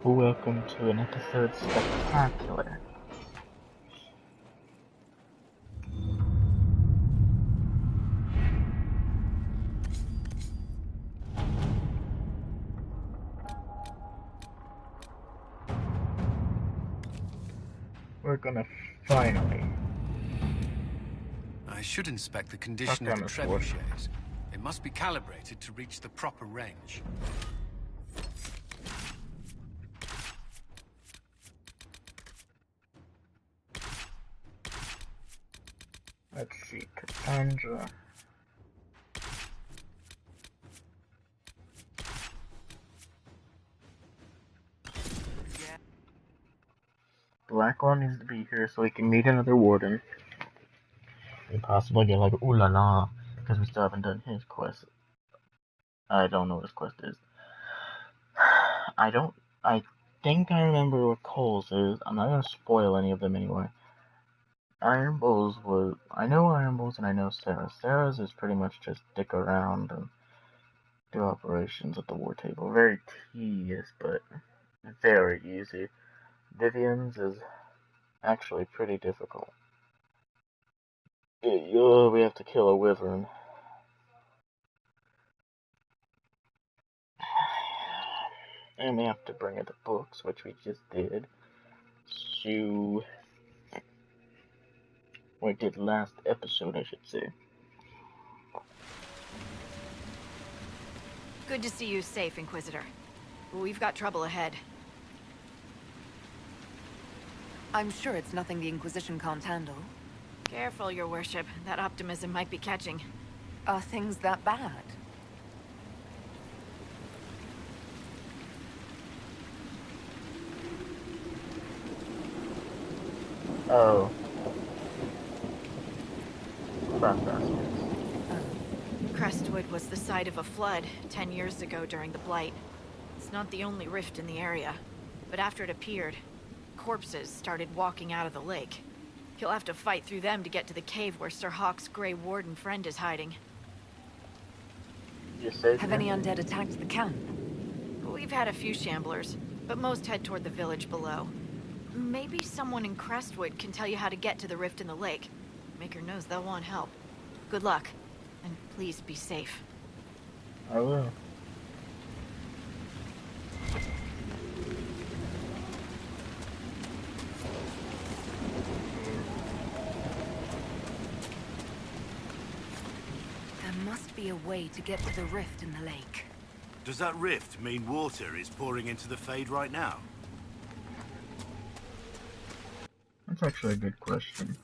Welcome to an episode spectacular. We're gonna finally I should inspect the condition of the trebuchets. It must be calibrated to reach the proper range. Let's see, Cassandra. Blackwell needs to be here so we can meet another warden. And possibly get like ooh la la, because we still haven't done his quest. I don't know what his quest is. I think I remember what Cole's is. I'm not gonna spoil any of them anyway. Iron Bowls was, I know Iron Bowls and I know Sarah's. Sarah's is pretty much just dick around and do operations at the war table. Very tedious, but very easy. Vivian's is actually pretty difficult. We have to kill a wyvern. And we have to bring her the books, which we just did. We did last episode, I should say. Good to see you safe, Inquisitor. We've got trouble ahead. I'm sure it's nothing the Inquisition can't handle. Careful, Your Worship. That optimism might be catching. Are things that bad? Oh. Crestwood was the site of a flood 10 years ago during the Blight. It's not the only rift in the area, but after it appeared, corpses started walking out of the lake. You'll have to fight through them to get to the cave where Sir Hawke's Grey Warden friend is hiding. Have any undead attacked the camp? We've had a few shamblers, but most head toward the village below. Maybe someone in Crestwood can tell you how to get to the rift in the lake. Maker knows they'll want help. Good luck, and please be safe. I will. There must be a way to get to the rift in the lake. Does that rift mean water is pouring into the Fade right now? That's actually a good question.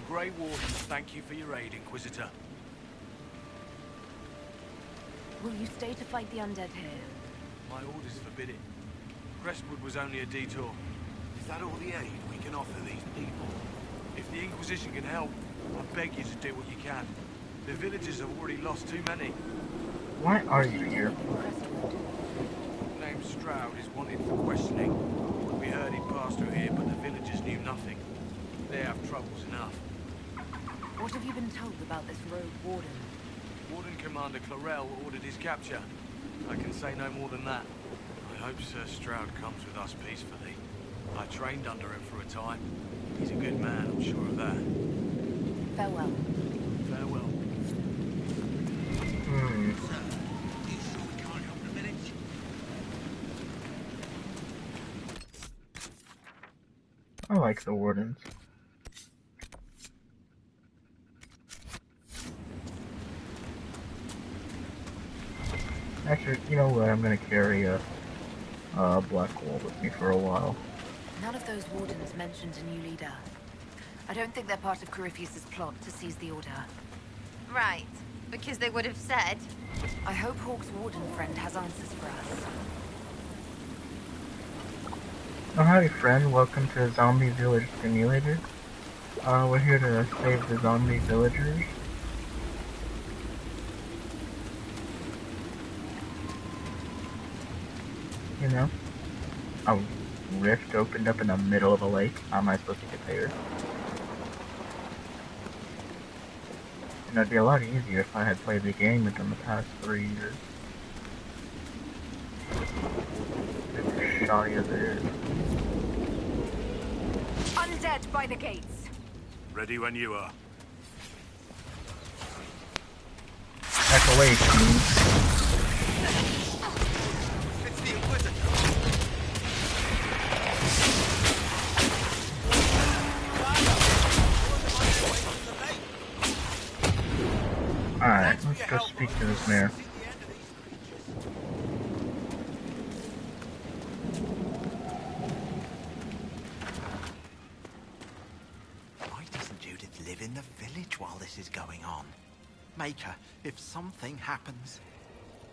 Grey Wardens thank you for your aid, Inquisitor. Will you stay to fight the undead here? My orders forbid it. Crestwood was only a detour. Is that all the aid we can offer these people? If the Inquisition can help, I beg you to do what you can. The villagers have already lost too many. Why are you here? Crestwood. Name named Stroud is wanted for questioning. We heard he'd passed through here, but the villagers knew nothing. They have troubles enough. What have you been told about this rogue warden? Warden Commander Clarell ordered his capture. I can say no more than that. I hope Sir Stroud comes with us peacefully. I trained under him for a time. He's a good man, I'm sure of that. Farewell. Farewell. I like the wardens. Actually, you know what? I'm gonna carry a black wall with me for a while. None of those wardens mentioned a new leader. I don't think they're part of Corypheus' plot to seize the Order. Right, because they would have said. I hope Hawke's warden friend has answers for us. Oh, howdy friend, welcome to Zombie Village Simulator. We're here to save the zombie villagers. You know? A rift opened up in the middle of a lake. How am I supposed to get there? And it'd be a lot easier if I had played the game within the past 3 years. As shoddy as it is. Undead by the gates! Ready when you are. Back away, team. It's the Inquisitor! Alright, let's go speak to this mayor. Why doesn't Judith live in the village while this is going on? Make her, if something happens.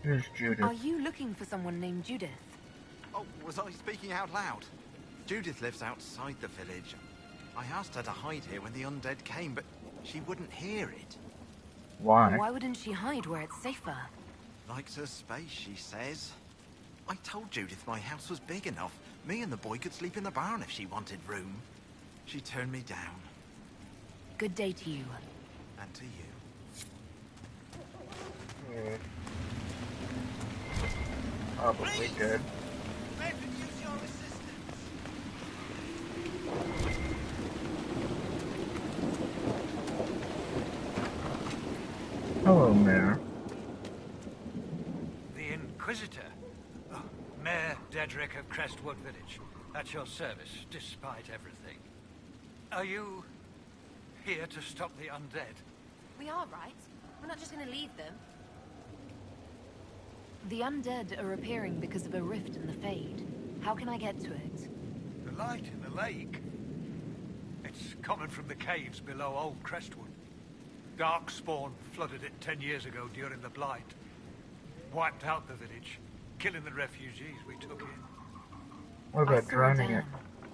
Here's Judith. Are you looking for someone named Judith? Oh, was I speaking out loud? Judith lives outside the village. I asked her to hide here when the undead came, but she wouldn't hear it. Why? Why wouldn't she hide where it's safer? Likes her space, she says. I told Judith my house was big enough. Me and the boy could sleep in the barn if she wanted room. She turned me down. Good day to you. And to you. Probably good. Hello, Mayor. The Inquisitor? Oh, Mayor Dedrick of Crestwood Village. At your service, despite everything. Are you here to stop the undead? We are, right? We're not just gonna leave them. The undead are appearing because of a rift in the Fade. How can I get to it? The light in the lake? It's coming from the caves below Old Crestwood. Darkspawn flooded it 10 years ago during the Blight. Wiped out the village, killing the refugees we took in. What I about saw a drowning dam. it?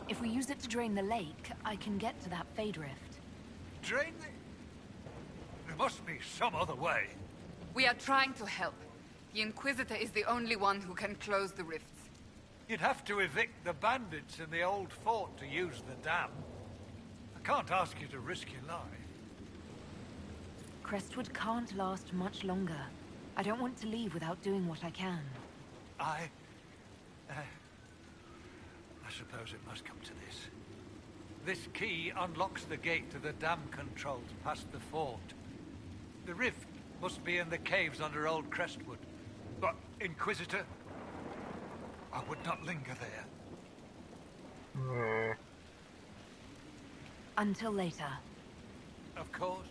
If we use it to drain the lake, I can get to that Fade rift. Drain the... There must be some other way. We are trying to help. The Inquisitor is the only one who can close the rifts. You'd have to evict the bandits in the old fort to use the dam. I can't ask you to risk your life. Crestwood can't last much longer. I don't want to leave without doing what I can. I suppose it must come to this. This key unlocks the gate to the dam controls past the fort. The rift must be in the caves under Old Crestwood. But, Inquisitor, I would not linger there. Until later. Of course.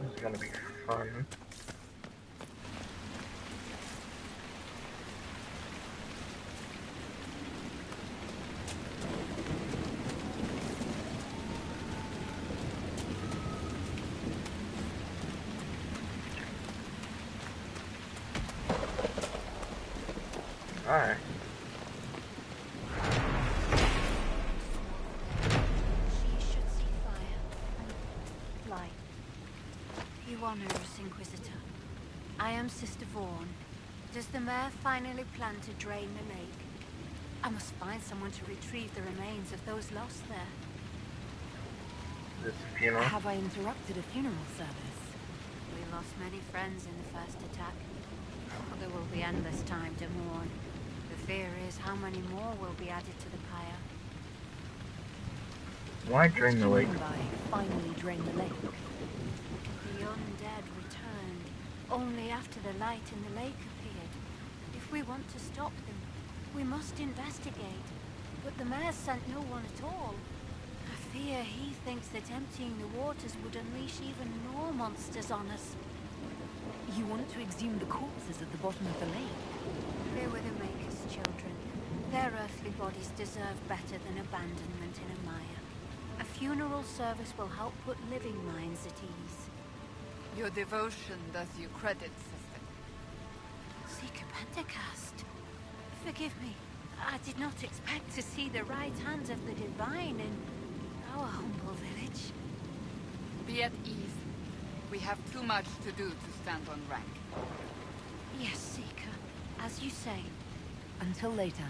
This is gonna be fun. Alright. She should see fire. Light. You honor us, Inquisitor. I am Sister Vaughan. Does the mayor finally plan to drain the lake? I must find someone to retrieve the remains of those lost there. This funeral? Have I interrupted a funeral service? We lost many friends in the first attack. There will be endless time to mourn. The fear is how many more will be added to the pyre. Why drain the lake? By finally drain the lake. The undead returned only after the light in the lake appeared. If we want to stop them, we must investigate. But the mayor sent no one at all. I fear he thinks that emptying the waters would unleash even more monsters on us. You want to exhume the corpses at the bottom of the lake? They were the Maker's children. Their earthly bodies deserve better than abandonment in a mire. A funeral service will help put living minds at ease. Your devotion does you credit, sister. Seeker Pentacast. Forgive me. I did not expect to see the right hand of the divine in our humble village. Be at ease. We have too much to do to stand on rank. Yes, Seeker. As you say. Until later.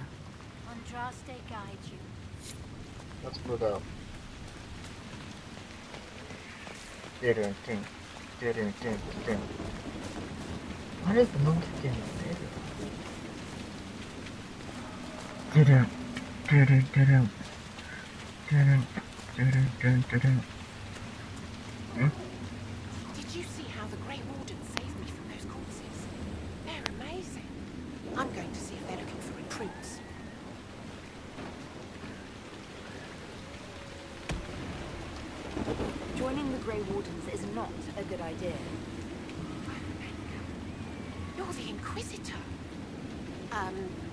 Andraste guide you. Let's move out. Dun. Why is the monkey getting bigger? Did you see how the Grey Warden saved me from those corpses? They're amazing. I'm going to see if they're looking for recruits. Joining the Grey Wardens is not a good idea. You're the Inquisitor.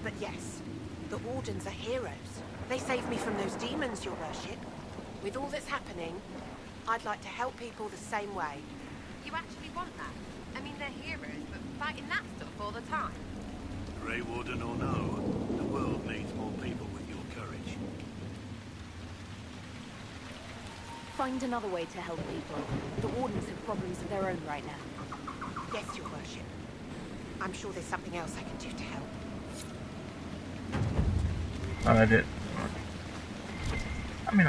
But yes, the Wardens are heroes. They saved me from those demons, your worship. With all that's happening, I'd like to help people the same way. You actually want that? I mean, they're heroes, but fighting that stuff all the time. Grey Warden or no, the world needs more people with your courage. Find another way to help people. The Wardens have problems of their own right now. Yes, your worship. I'm sure there's something else I can do to help. I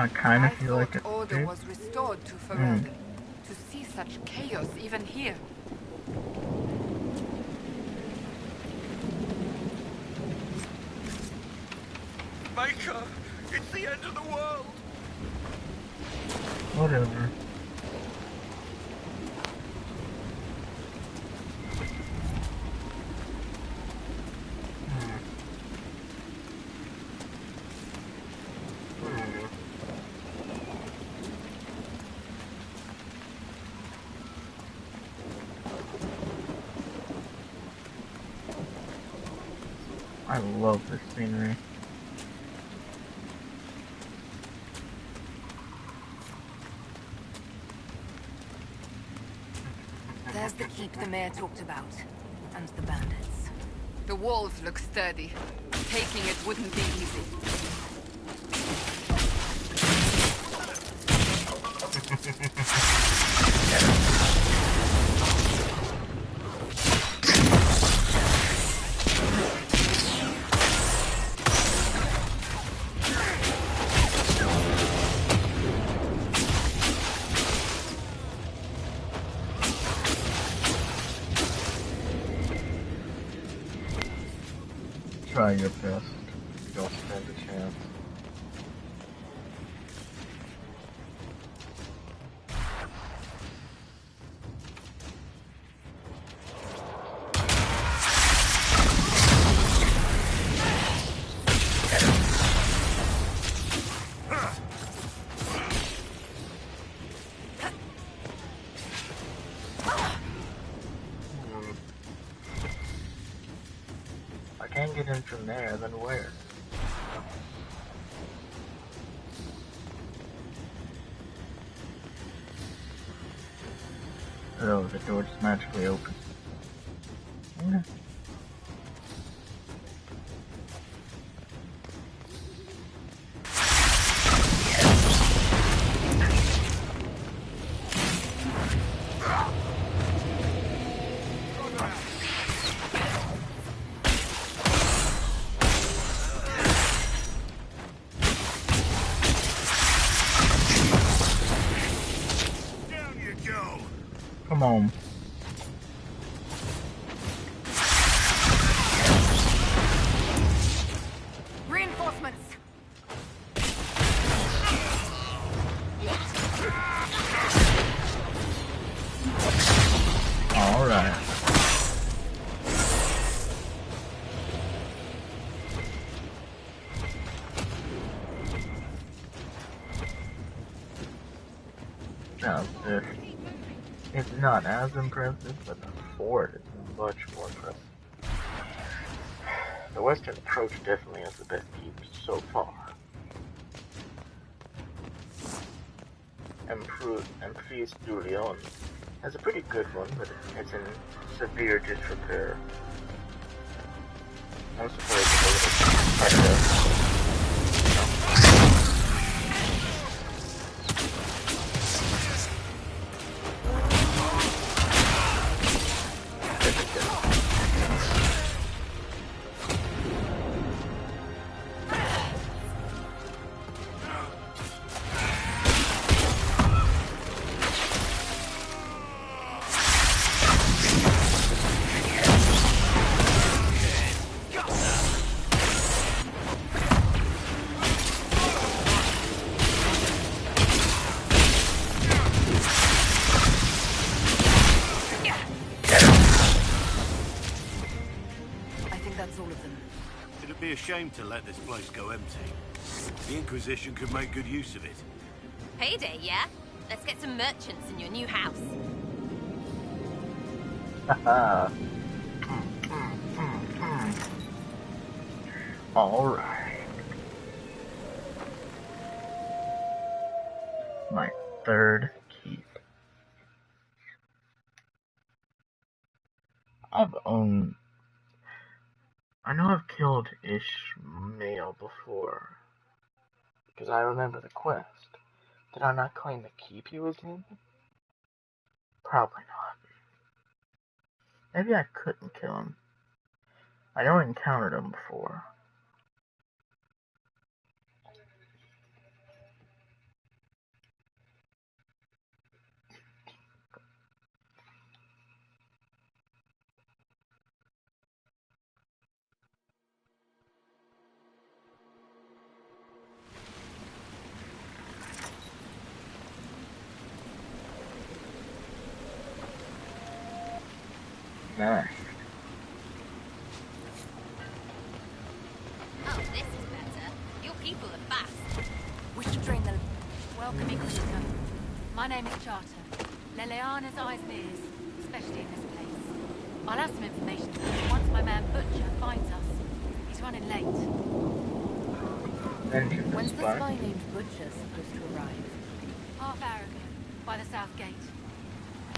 kind of feel like it. Order was restored to Ferelden. To see such chaos even here. Maker, it's the end of the world. Whatever. I love this scenery. There's the keep the mayor talked about. And the bandits. The walls look sturdy. Taking it wouldn't be easy. Try your best. Don't stand a chance. I can't get in from there, then where? Oh, the door just magically opened. Okay. Come on. Reinforcements. All right. Now, it's not as impressive, but the fort is much more impressive. The western approach definitely has the best view so far. Amphi's Studio has a pretty good one, but it's in severe disrepair. I'm surprised it's a little repetitive. It'd be a shame to let this place go empty. The Inquisition could make good use of it. Payday, yeah? Let's get some merchants in your new house. Haha. Alright. My third keep. I know I've killed Ishmael before. Because I remember the quest. Did I not claim the keep he was in? Probably not. Maybe I couldn't kill him. I know I encountered him before. Nice. Oh, this is better. Your people are fast. We should drain the... Welcome, Inquisitor. My name is Charter. Leleana's eyes and ears, especially in this place. I'll have some information for you once my man Butcher finds us. He's running late. When's the spy named Butcher supposed to arrive? Half hour ago, by the south gate.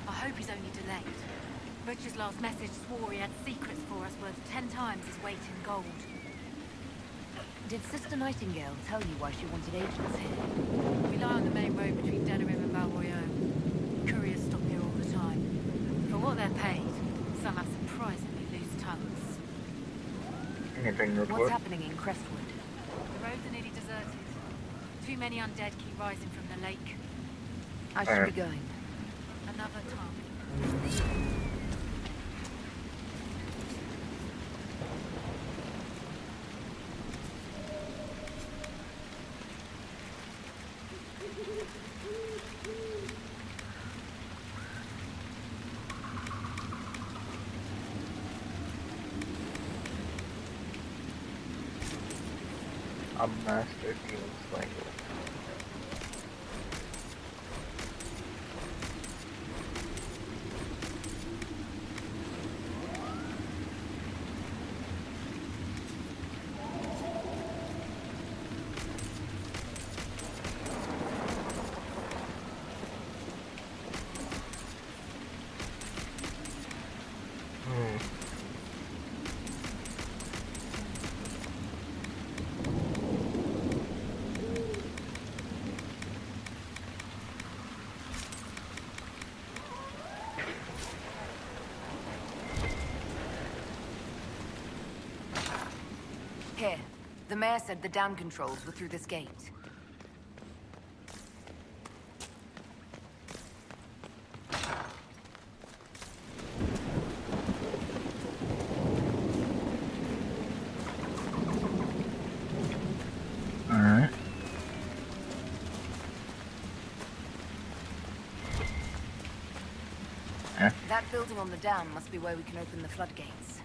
I hope he's only delayed. Butcher's last message swore he had secrets for us worth 10 times his weight in gold. Did Sister Nightingale tell you why she wanted agents here? We lie on the main road between Denerim and Balroyot. Couriers stop here all the time. For what they're paid, some have surprisingly loose tongues. What's happening in Crestwood? The roads are nearly deserted. Too many undead keep rising from the lake. I should be going. Another time. A master demon slayer. Here. The mayor said the dam controls were through this gate. That building on the dam must be where we can open the floodgates.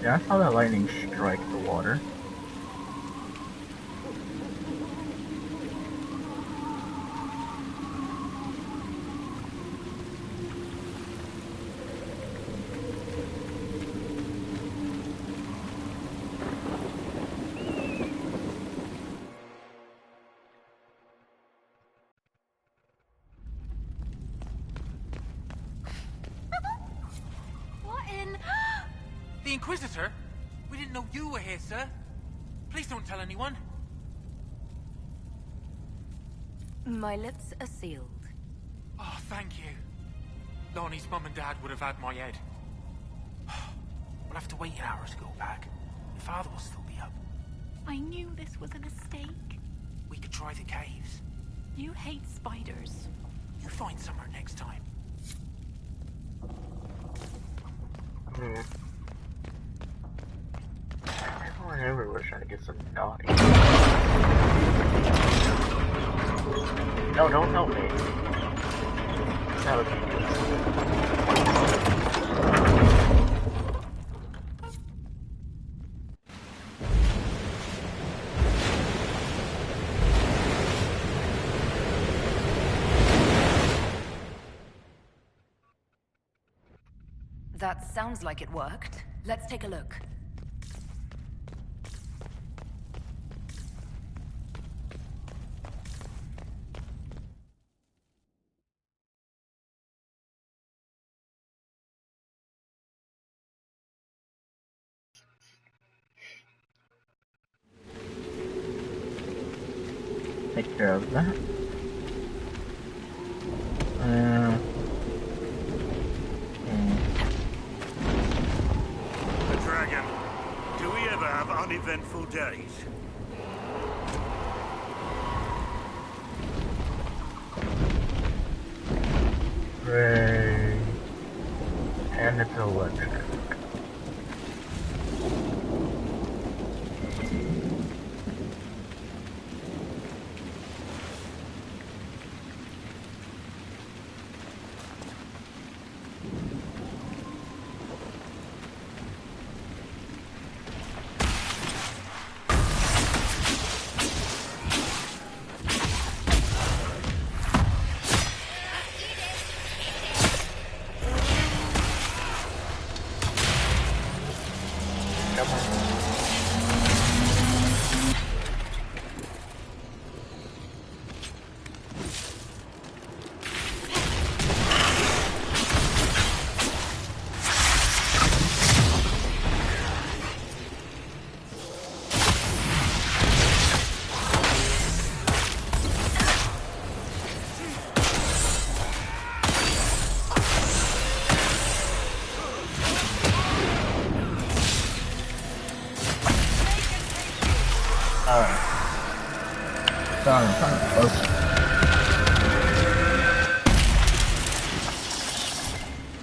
Yeah, I saw that lightning strike the water. The Inquisitor? We didn't know you were here, sir. Please don't tell anyone. My lips are sealed. Oh, thank you. Lonnie's mum and dad would have had my head. We'll have to wait an hour to go back. Your father will still be up. I knew this was a mistake. We could try the caves. You hate spiders. You find somewhere next time. Everyone everywhere trying to get some naughty. No, don't help me. That would be good. That sounds like it worked. Let's take a look. Take care of that. The dragon. Do we ever have uneventful days? Hooray. And it's electric.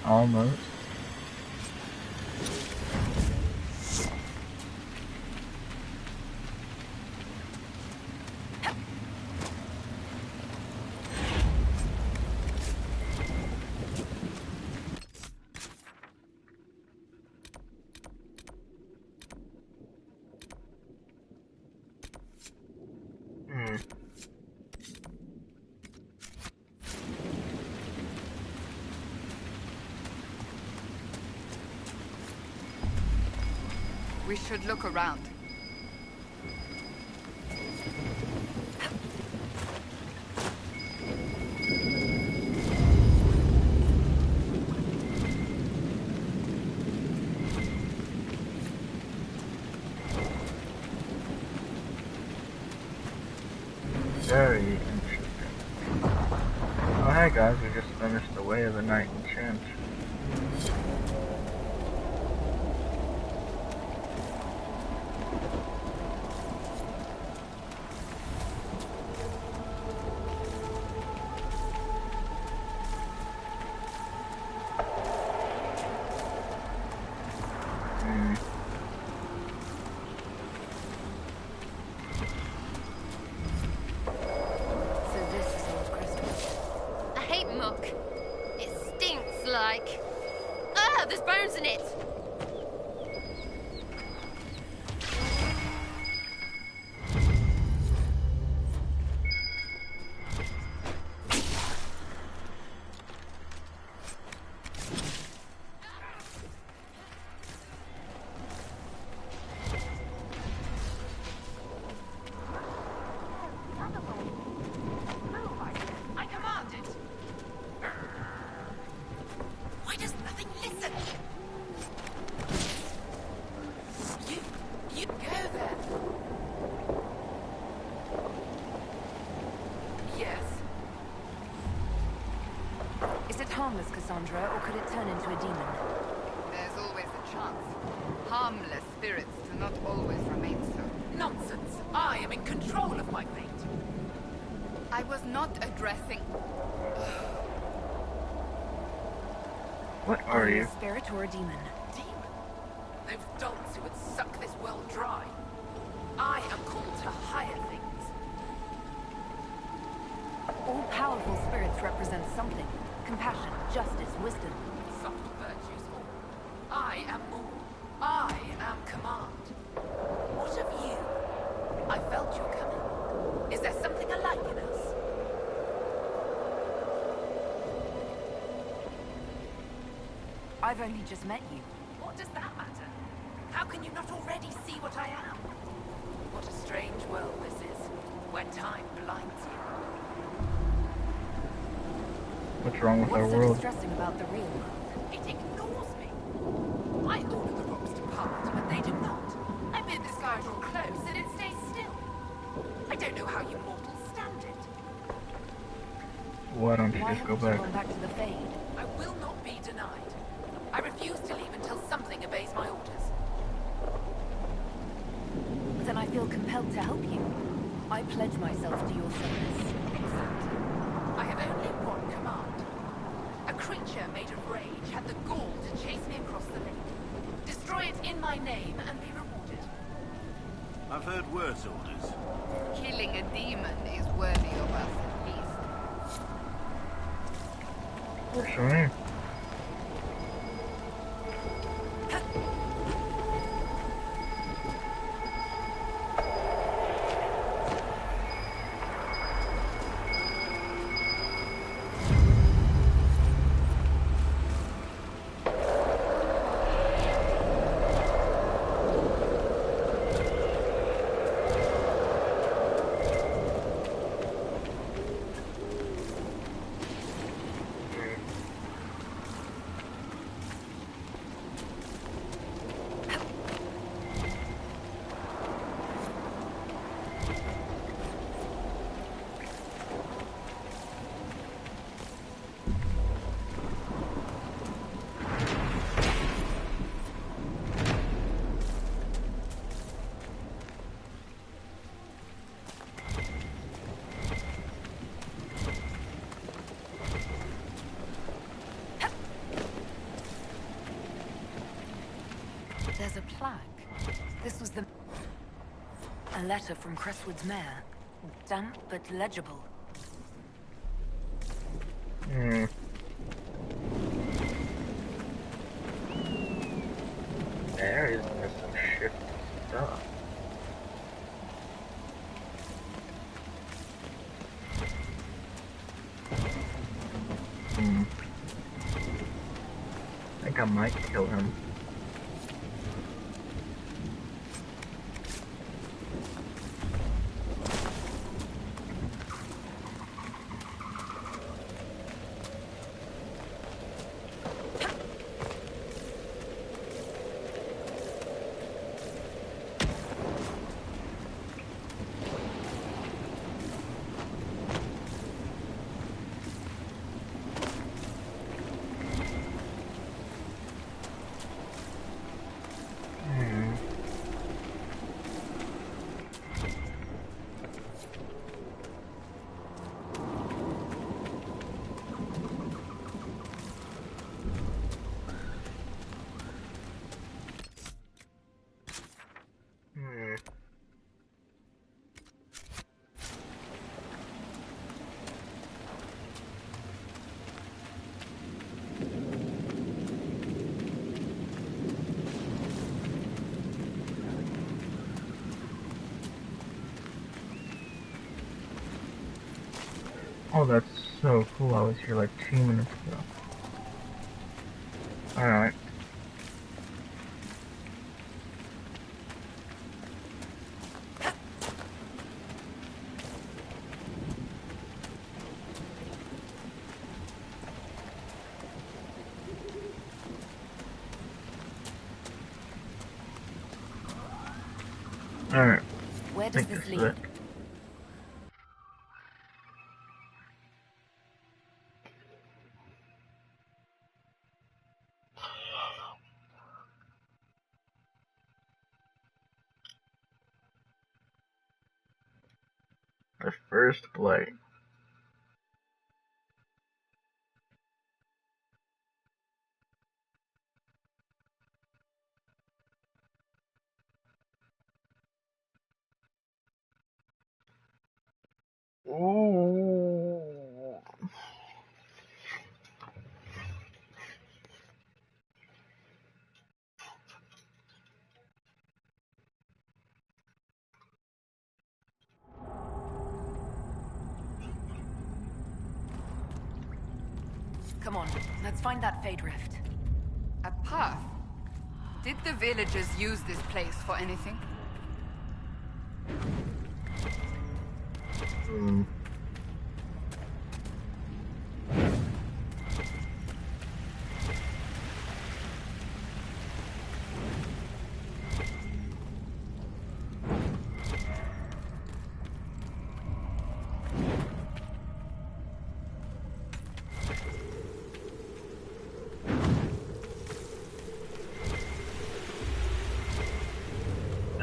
Almost. We should look around. Very interesting. Oh hey guys, we just finished the Way of the Night enchant. Cassandra, or could it turn into a demon? There's always a chance. Harmless spirits do not always remain so. Nonsense! I am in control of my fate. I was not addressing... What are you? A spirit or a demon? Demon? Those dogs who would suck this world dry. I am called to higher things. All powerful spirits represent something. Compassion, justice, wisdom. Soft virtues all. I am more. I am command. What of you? I felt you coming. Is there something alike in us? I've only just met you. What does that matter? How can you not already see what I am? What a strange world this is, where time blinds you. What's wrong with our world? What's so distressing about the real world? It ignores me. I order the rocks to part, but they do not. I bid the sky draw close, and it stays still. I don't know how you mortals stand it. Why don't you just go back? Back to the Fade? I will not be denied. I refuse to leave until something obeys my orders. Then I feel compelled to help you. I pledge myself to your service. Excellent. I have only one command. A creature made of rage had the gall to chase me across the lake. Destroy it in my name and be rewarded. I've heard worse orders. Killing a demon is worthy of us, at least. What's your name? There's a plaque. This was the... A letter from Crestwood's mayor. Damp but legible. Hmm. There is some shifty stuff. I think I might kill him. Oh, that's so cool. I was here like 2 minutes ago. Alright. Alright. Where does this lead? The first blight. Ooh. Come on, let's find that Fade Rift. A path? Did the villagers use this place for anything?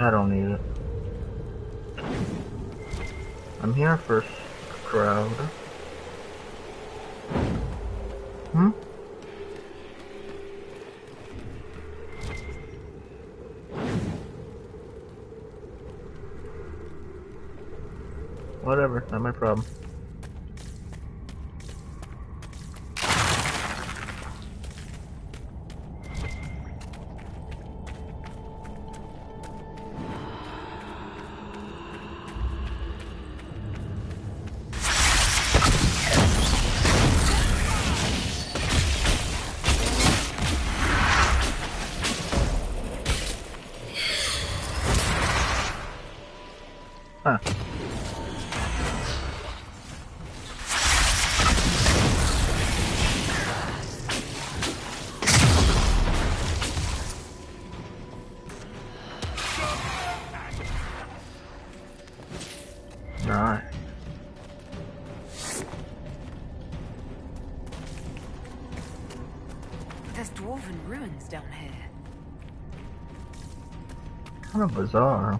I don't need it. I'm here for Stroud. Whatever, not my problem. Huh. Nice. There's dwarven ruins down here. Kind of bizarre.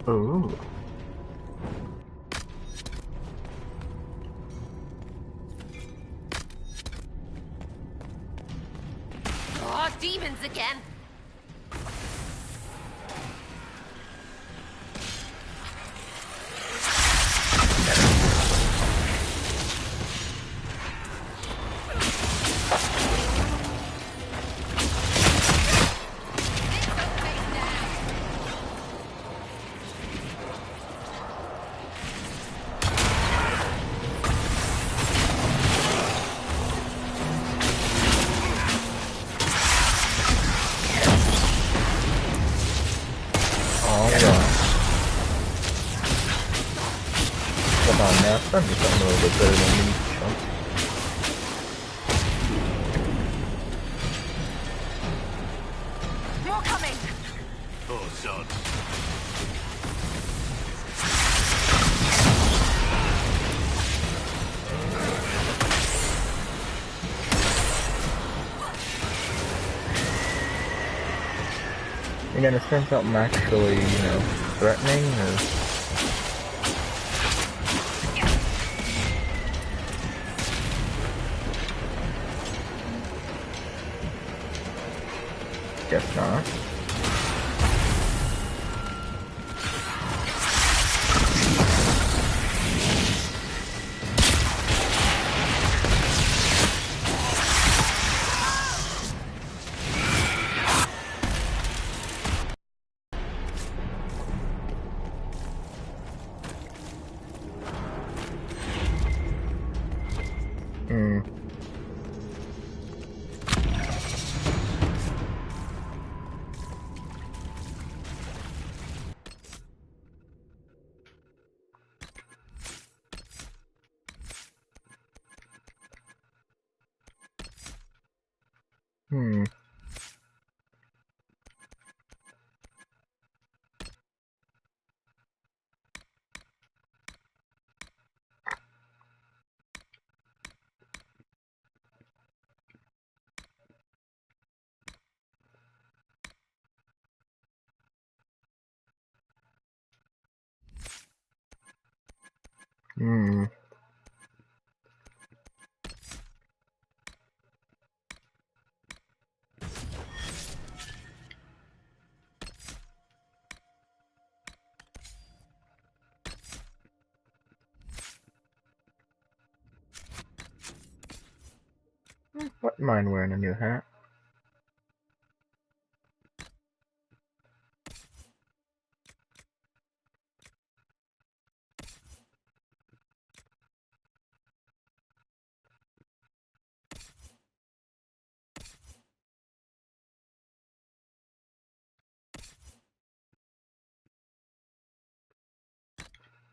Ooh. Oh, demons again! Come on now, send me something a little bit better than me. More coming! Poor sod. You're gonna send something actually, threatening, or? Guess not. Hmm. Hmm. Wouldn't mind wearing a new hat.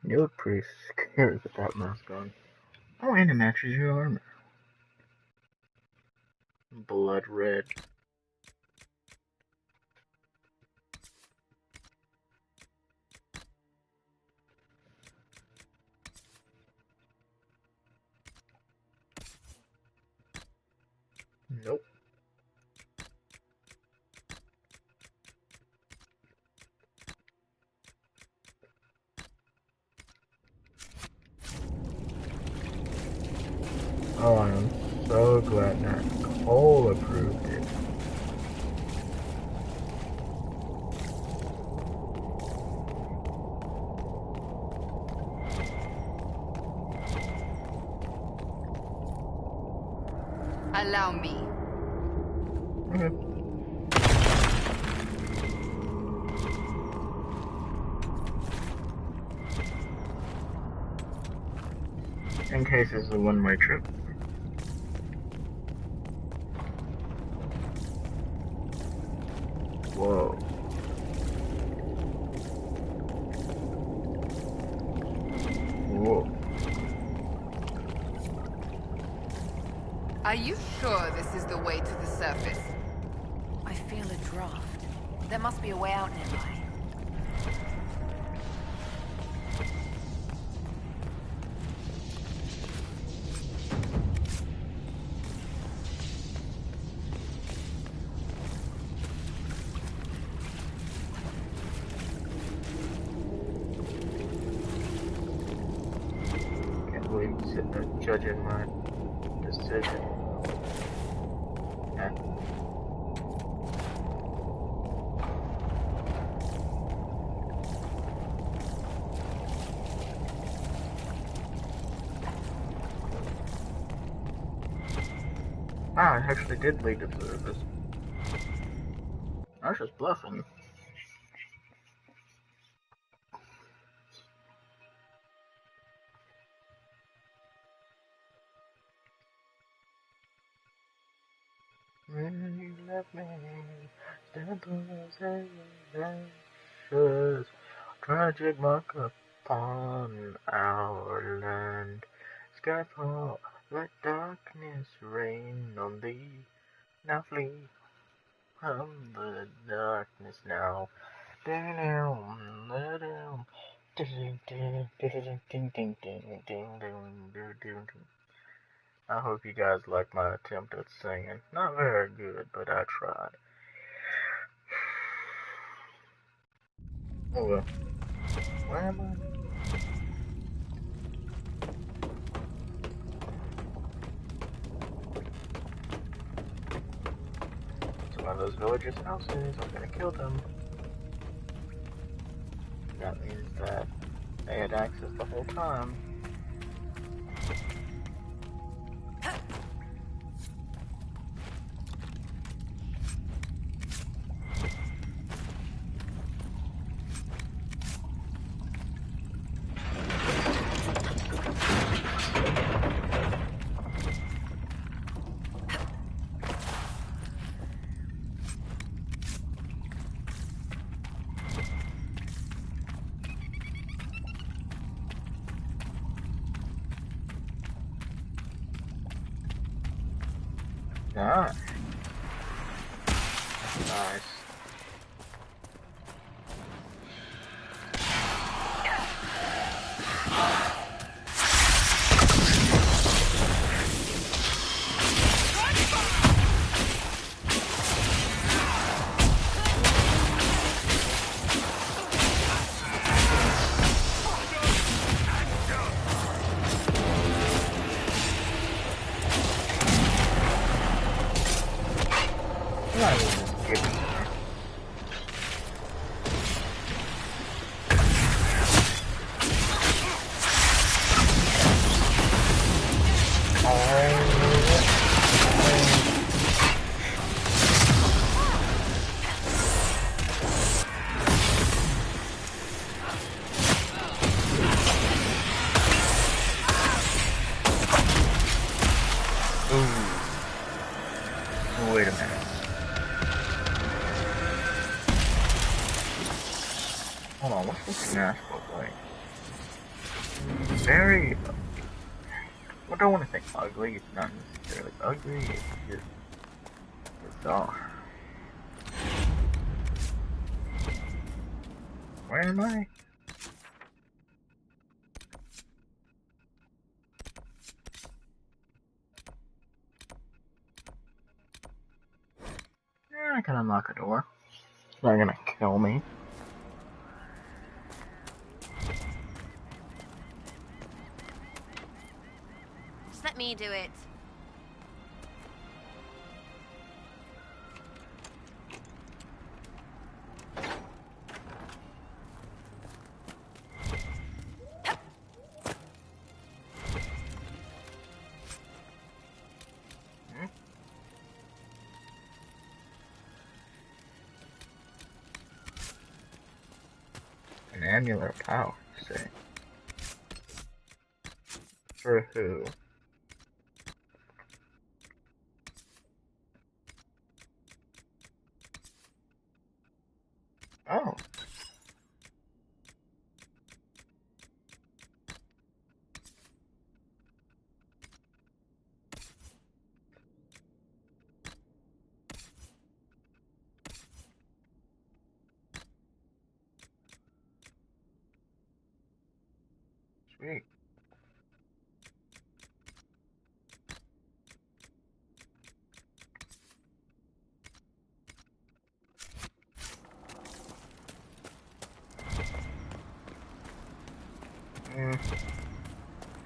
You look pretty scary with that mask on. Oh, and it matches your armor. Blood red. Nope. Oh, I am so glad that Cole approved it. Allow me. Okay. In case this is a one-way trip. Whoa. Whoa. Are you sure this is the way to the surface? I feel a draft. There must be a way out nearby. Can't believe you sitting there judging my decision. Yeah. Wow, I actually did lead to the surface. I was just bluffing. When you left me, dimples and ashes, tragic mark upon our land. Skyfall, let darkness reign on thee. Now flee from the darkness now. I hope you guys like my attempt at singing. Not very good, but I tried. Oh well. Where am I? It's one of those villagers' houses. I'm gonna kill them. That means that they had access the whole time. Ah. Nice. Wait a minute. Hold on, what's this smash look like? Very... I don't want to say ugly, it's not necessarily ugly, it's just bizarre. Where am I? Yeah, I can unlock a door. It's not gonna kill me. Just let me do it. An amulet of power, say. For who? Oh. Sweet.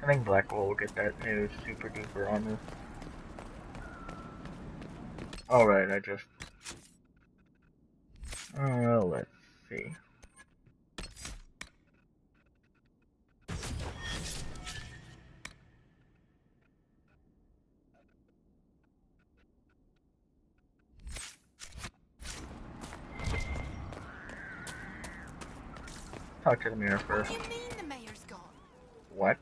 I think Blackwell will get that new super duper armor. Alright, I just... let's see. Talk to the mirror first. What do you mean the mayor's gone? What?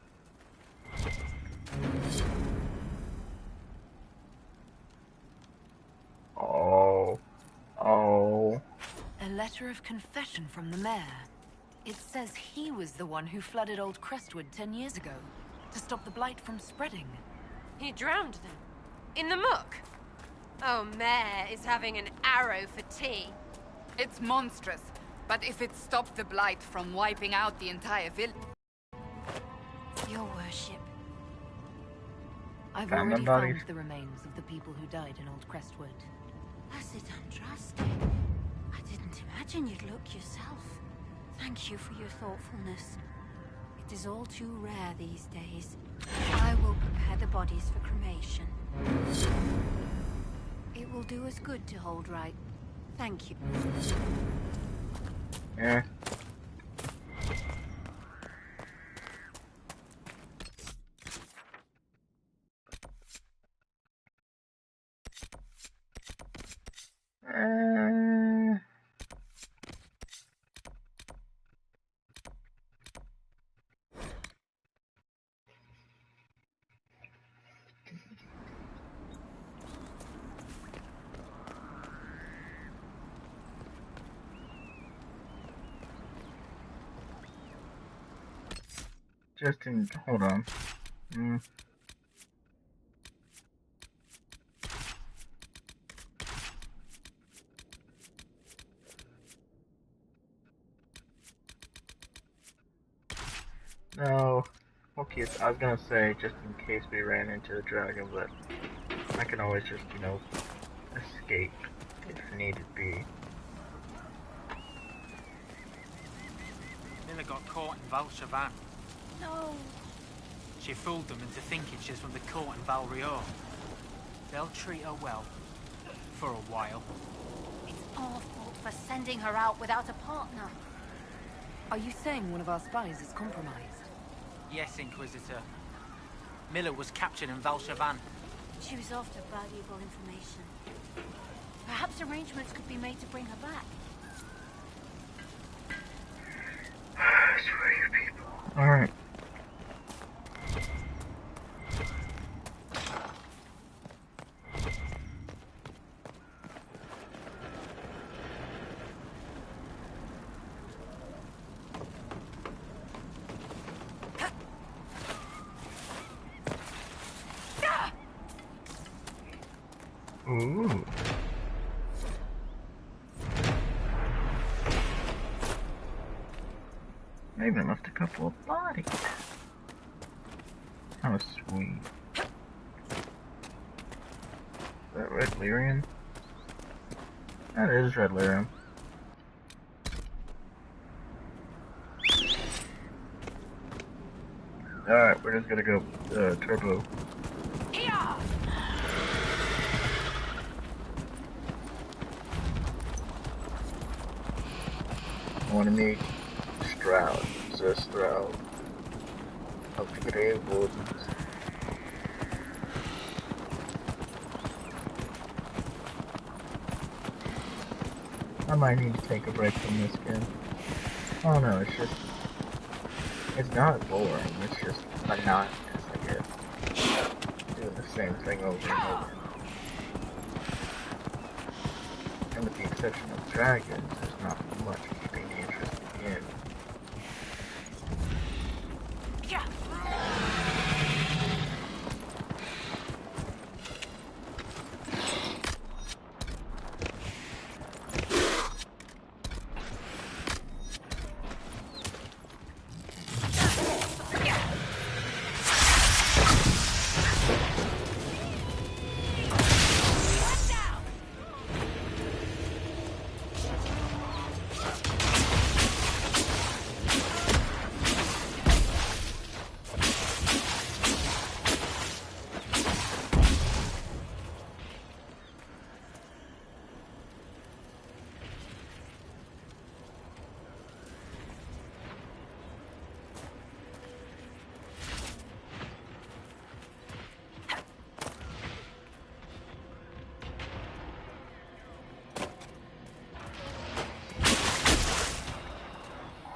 Oh. A letter of confession from the mayor. It says he was the one who flooded Old Crestwood 10 years ago, to stop the blight from spreading. He drowned them? In the muck? Oh, Mayor is having an arrow for tea. It's monstrous, but if it stopped the blight from wiping out the entire village... Your worship. I've Found already them bodies? found the remains of the people who died in Old Crestwood. Blessed Andraste. I didn't imagine you'd look yourself. Thank you for your thoughtfulness. It is all too rare these days. I will prepare the bodies for cremation. It will do us good to hold right. Thank you. Yeah. Hold on. No. Okay, I was gonna say, just in case we ran into the dragon, but I can always just, you know, escape if needed be. Miller got caught in Valchavan. No. She fooled them into thinking she's from the court in Valrior. They'll treat her well. For a while. It's our fault for sending her out without a partner. Are you saying one of our spies is compromised? Yes, Inquisitor. Miller was captured in Valchavan. She was after valuable information. Perhaps arrangements could be made to bring her back. Swear you people. Alright. Ooh. I even left a couple of bodies. That was sweet. Is that red lyrium? That is red lyrium. Alright, we're just gonna go turbo. I want to meet Stroud, the Stroud of the Grave Wardens. I might need to take a break from this game. Oh no, it's just, it's not boring, it's just monotonous, I guess. Doing the same thing over and over. And with the exception of dragons, there's not much keeping me interested in.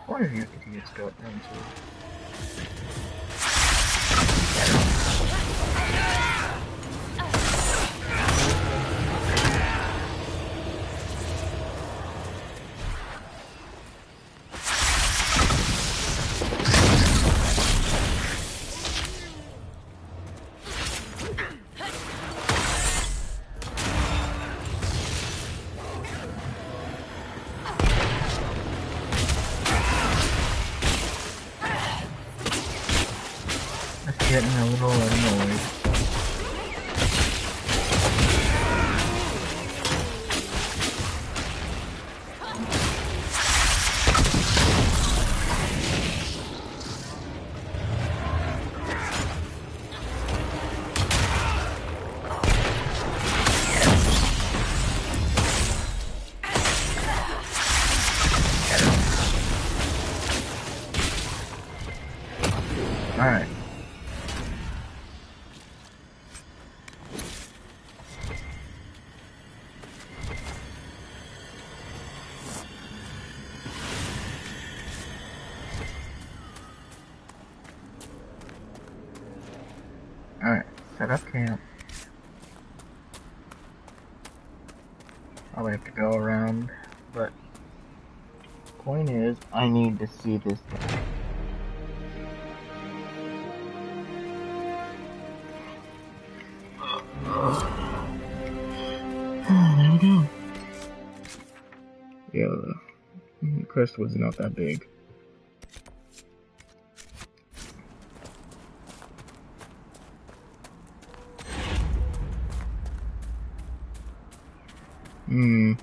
What have you idiots got into? Getting a little annoyed. Alright. Alright, set up camp. I'll have to go around, but point is, I need to see this guy. There we go. Yeah, the Crestwood's not that big. No.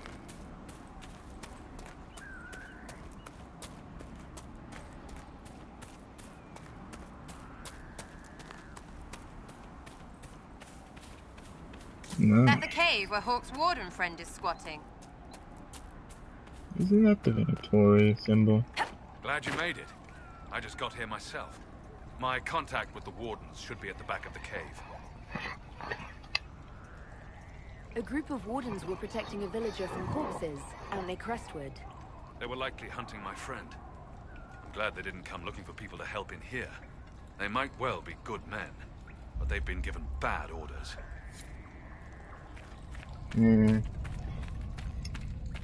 At the cave where Hawk's warden friend is squatting. Isn't that the Tory symbol? Glad you made it. I just got here myself. My contact with the wardens should be at the back of the cave. A group of wardens were protecting a villager from corpses out near Crestwood. They were likely hunting my friend. I'm glad they didn't come looking for people to help in here. They might well be good men, but they've been given bad orders.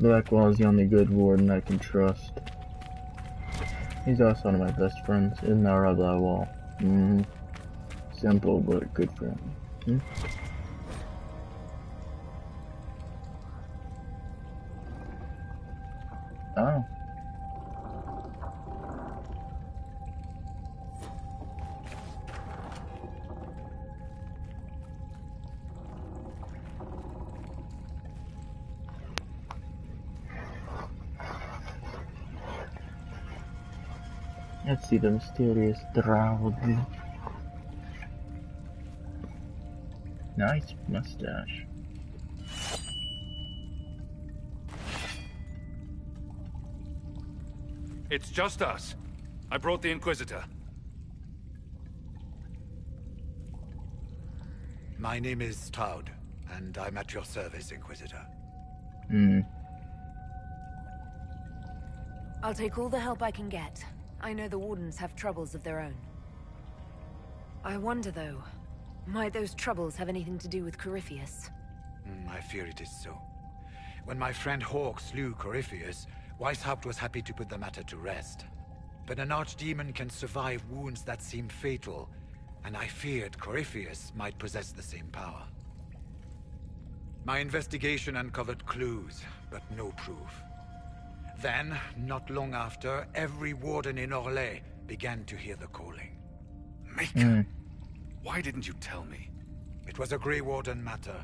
Blackwall's the only good warden I can trust. He's also one of my best friends. Isn't that right, Blackwall? Simple, but good friend. Oh. Let's see the mysterious Drow. Nice mustache. It's just us. I brought the Inquisitor. My name is Toud, and I'm at your service, Inquisitor. I'll take all the help I can get. I know the Wardens have troubles of their own. I wonder, though, might those troubles have anything to do with Corypheus? I fear it is so. When my friend Hawk slew Corypheus, Weishaupt was happy to put the matter to rest. But an archdemon can survive wounds that seem fatal, and I feared Corypheus might possess the same power. My investigation uncovered clues, but no proof. Then, not long after, every warden in Orlais began to hear the calling. Maker? Why didn't you tell me? It was a Grey Warden matter.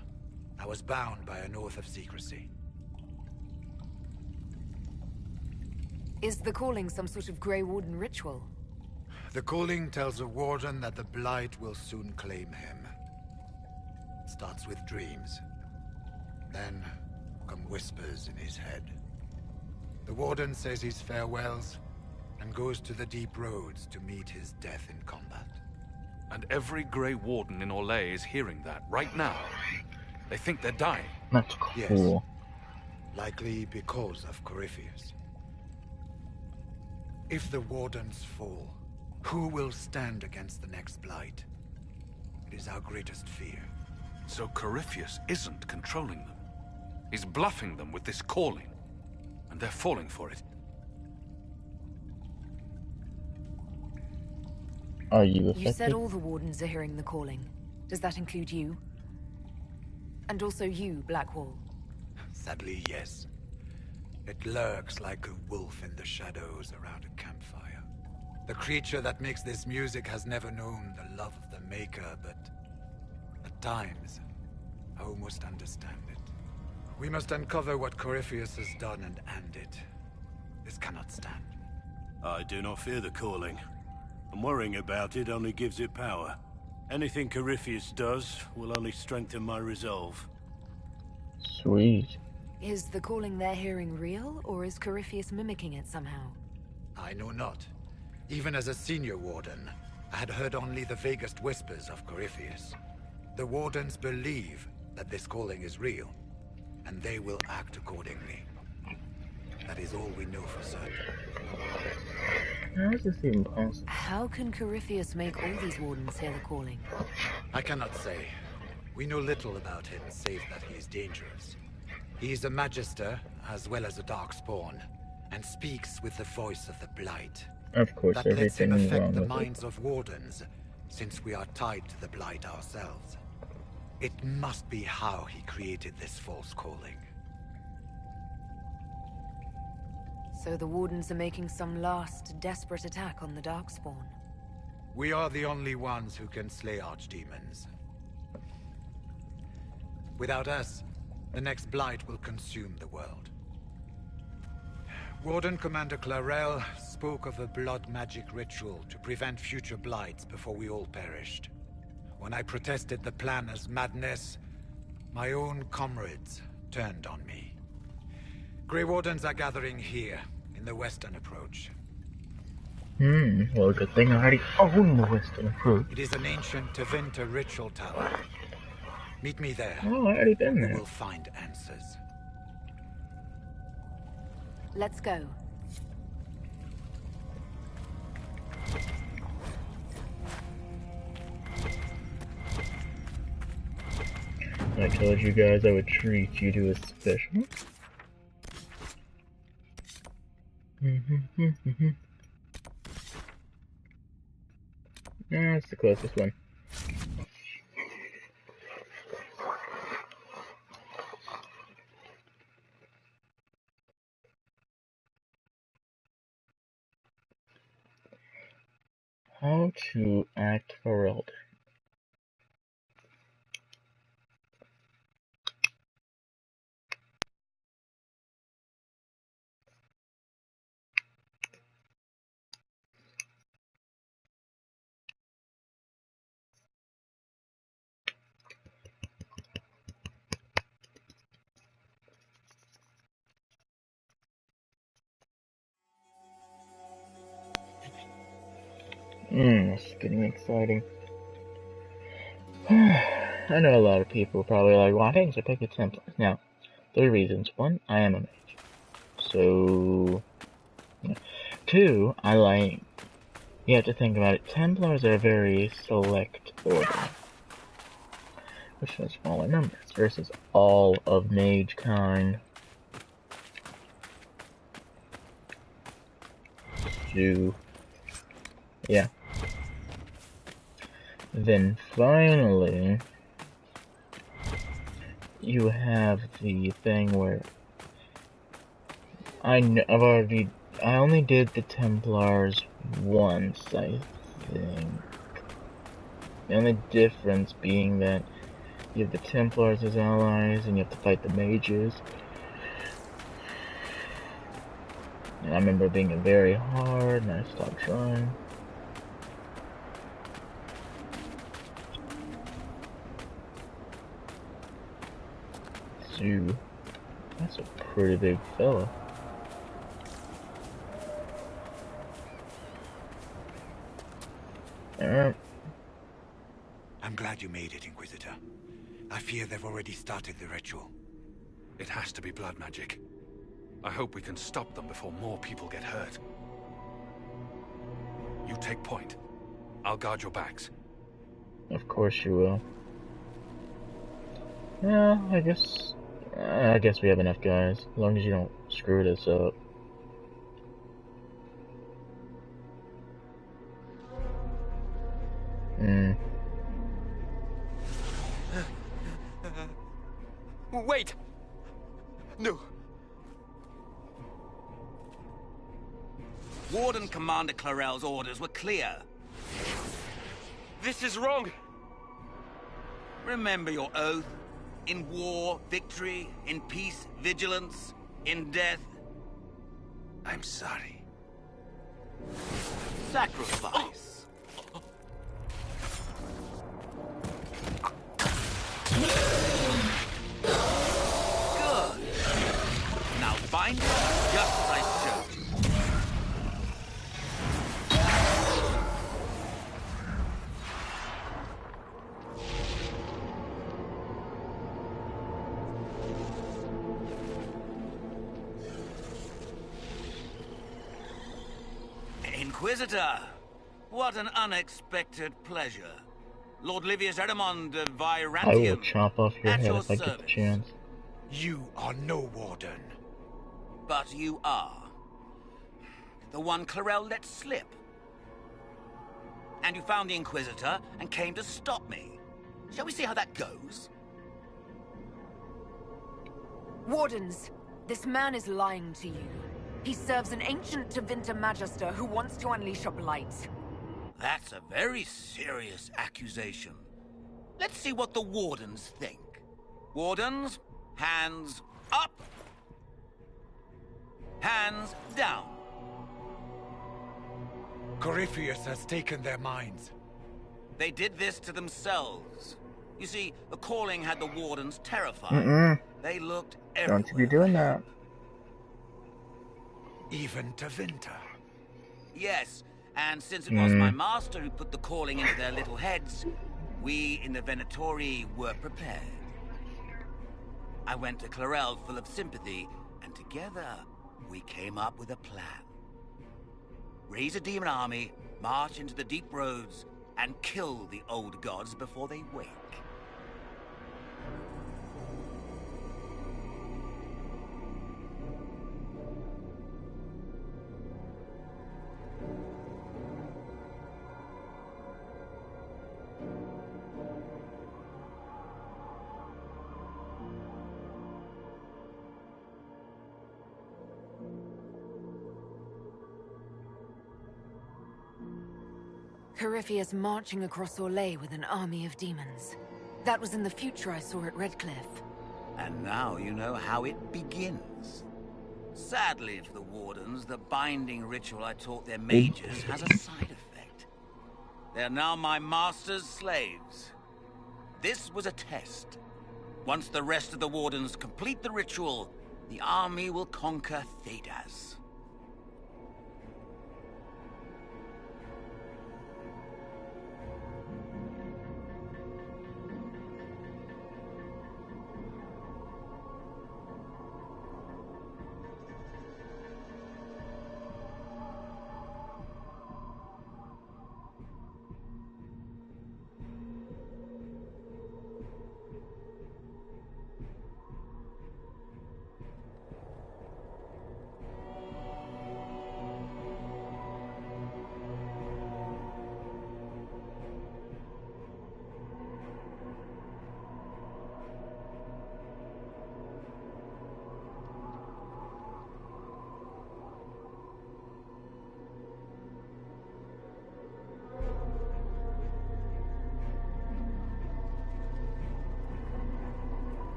I was bound by an oath of secrecy. Is the calling some sort of Grey Warden ritual? The calling tells a warden that the Blight will soon claim him. It starts with dreams. Then come whispers in his head. The warden says his farewells and goes to the deep roads to meet his death in combat. And every Grey Warden in Orlais is hearing that right now. They think they're dying. That's cool. Yes. Likely because of Corypheus. If the Wardens fall, who will stand against the next Blight? It is our greatest fear. So Corypheus isn't controlling them. He's bluffing them with this calling. And they're falling for it. Are you affected? You said all the Wardens are hearing the calling. Does that include you? And also you, Blackwall? Sadly, yes. It lurks like a wolf in the shadows around a campfire. The creature that makes this music has never known the love of the Maker, but at times, I almost understand it. We must uncover what Corypheus has done and end it. This cannot stand. I do not fear the calling. And worrying about it only gives it power. Anything Corypheus does will only strengthen my resolve. Sweet. Is the calling they're hearing real, or is Corypheus mimicking it somehow? I know not. Even as a senior warden, I had heard only the vaguest whispers of Corypheus. The Wardens believe that this calling is real, and they will act accordingly. That is all we know for certain. How is this even possible? How can Corypheus make all these Wardens hear the calling? I cannot say. We know little about him, save that he is dangerous. He is a Magister, as well as a Darkspawn, and speaks with the voice of the Blight. Of course, that lets him everything affect wrong the with minds of Wardens, since we are tied to the Blight ourselves. It must be how he created this false calling. So the Wardens are making some last, desperate attack on the Darkspawn. We are the only ones who can slay archdemons. Without us, The next blight will consume the world. Warden Commander Clarel spoke of a blood magic ritual to prevent future blights before we all perished. When I protested the plan as madness, my own comrades turned on me. Grey Wardens are gathering here, in the western approach. Well, good thing I already own the western approach. It is an ancient Tevinter ritual tower. Meet me there. Oh, I already been there. We will find answers. Let's go. I told you guys I would treat you to a special. That's the closest one. How to act for elder. This is getting exciting. I know a lot of people are probably like, why didn't you pick a Templar? Now, 3 reasons. 1, I am a mage. So, yeah. 2, you have to think about it. Templars are a very select order, which has smaller numbers, versus all of mage kind. So, yeah. Then finally, you have the thing where I only did the Templars once, I think. The only difference being that you have the Templars as allies and you have to fight the mages. And I remember it being very hard and I stopped trying. So, that's a pretty big fella. I'm glad you made it, Inquisitor. I fear they've already started the ritual. It has to be blood magic. I hope we can stop them before more people get hurt. You take point. I'll guard your backs. Of course you will. Yeah, I guess we have enough guys, as long as you don't screw this up. Wait! No. Warden Commander Clarel's orders were clear. This is wrong! Remember your oath. In war, victory. In peace, vigilance. In death, I'm sorry. Sacrifice. Good. Now bind it just as I showed you. Inquisitor, what an unexpected pleasure. Lord Livius Edamond of Virantium. I will chop off your head if I get the chance. You are no warden. But you are. The one Clarel let slip. And you found the Inquisitor and came to stop me. Shall we see how that goes? Wardens, this man is lying to you. He serves an ancient Tevinter Magister who wants to unleash a blight. That's a very serious accusation. Let's see what the Wardens think. Wardens, Hands up. Hands down. Corypheus has taken their minds. They did this to themselves. You see, the calling had the wardens terrified. They looked everywhere. Don't you be doing that. Even to Vinter. Yes, and since it was my master who put the calling into their little heads, we in the Venatori were prepared. I went to Clarel full of sympathy, and together we came up with a plan. Raise a demon army, march into the deep roads, and kill the old gods before they wake. Corypheus marching across Orlais with an army of demons. That was in the future I saw at Redcliffe. And now you know how it begins. Sadly for the Wardens, the binding ritual I taught their mages has a side effect. They are now my master's slaves. This was a test. Once the rest of the Wardens complete the ritual, the army will conquer Thedas.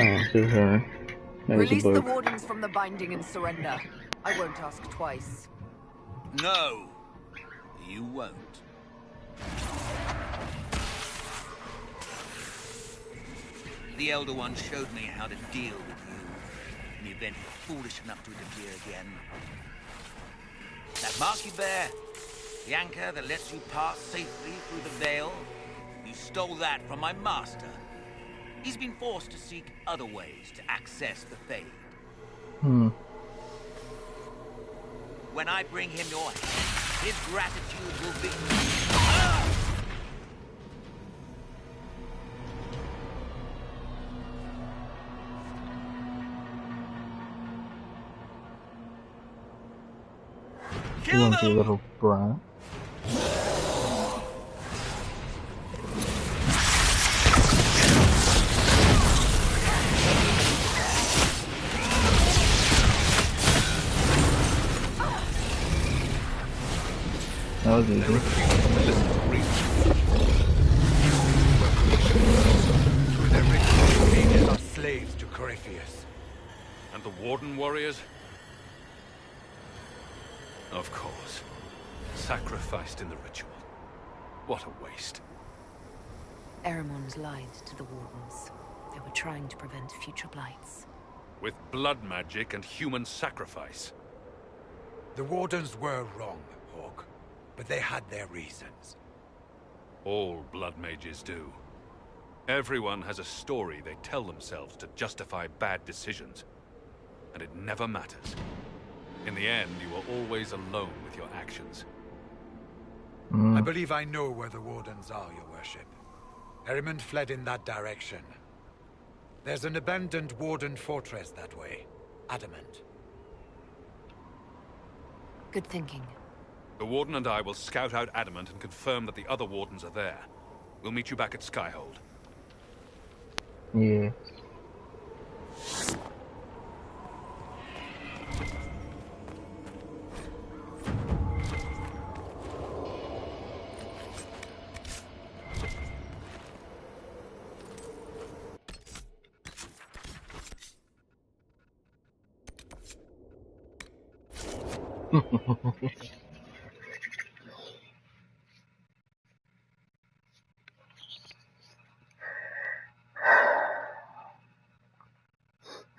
to her. There's a Release the book. wardens from the binding and surrender. I won't ask twice. No, you won't. The Elder One showed me how to deal with you in the event you're foolish enough to interfere again. That mark you bear, the anchor that lets you pass safely through the veil, you stole that from my master. He's been forced to seek other ways to access the Fade. When I bring him your hand, his gratitude will be... You want your little brat? That was easy. Through their ritual, leaders are slaves to Corypheus. And the Warden warriors? Of course. Sacrificed in the ritual. What a waste. Eremon's lied to the Wardens. They were trying to prevent future blights. With blood magic and human sacrifice. The Wardens were wrong, Hawk. But they had their reasons. All blood mages do. Everyone has a story they tell themselves to justify bad decisions. And it never matters. In the end, you are always alone with your actions. I believe I know where the Wardens are, Your Worship. Eremond fled in that direction. There's an abandoned Warden fortress that way. Adamant. Good thinking. The Warden and I will scout out Adamant and confirm that the other Wardens are there. We'll meet you back at Skyhold. Yeah.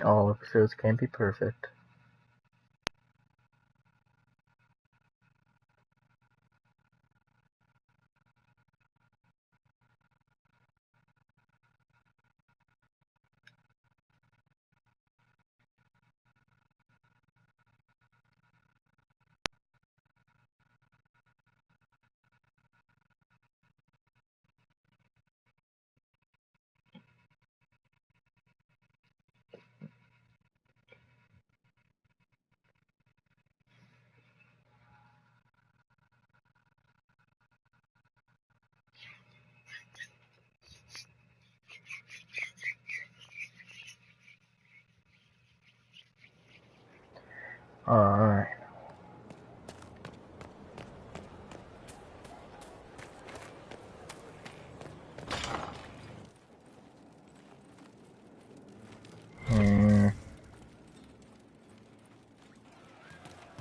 All episodes can't be perfect. Alright.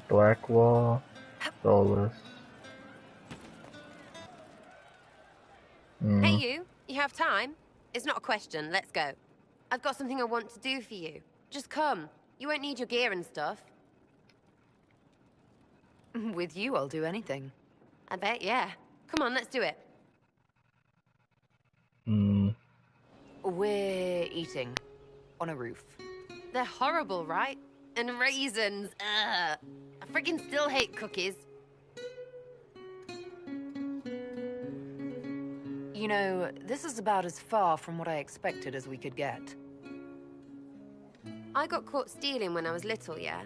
Blackwall, Solus. Hey you have time? It's not a question, let's go. I've got something I want to do for you. Just come. You won't need your gear and stuff. With you, I'll do anything. I bet, yeah. Come on, let's do it. We're eating. On a roof. They're horrible, right? And raisins. Ugh. I freaking still hate cookies. You know, this is about as far from what I expected as we could get. I got caught stealing when I was little, yeah?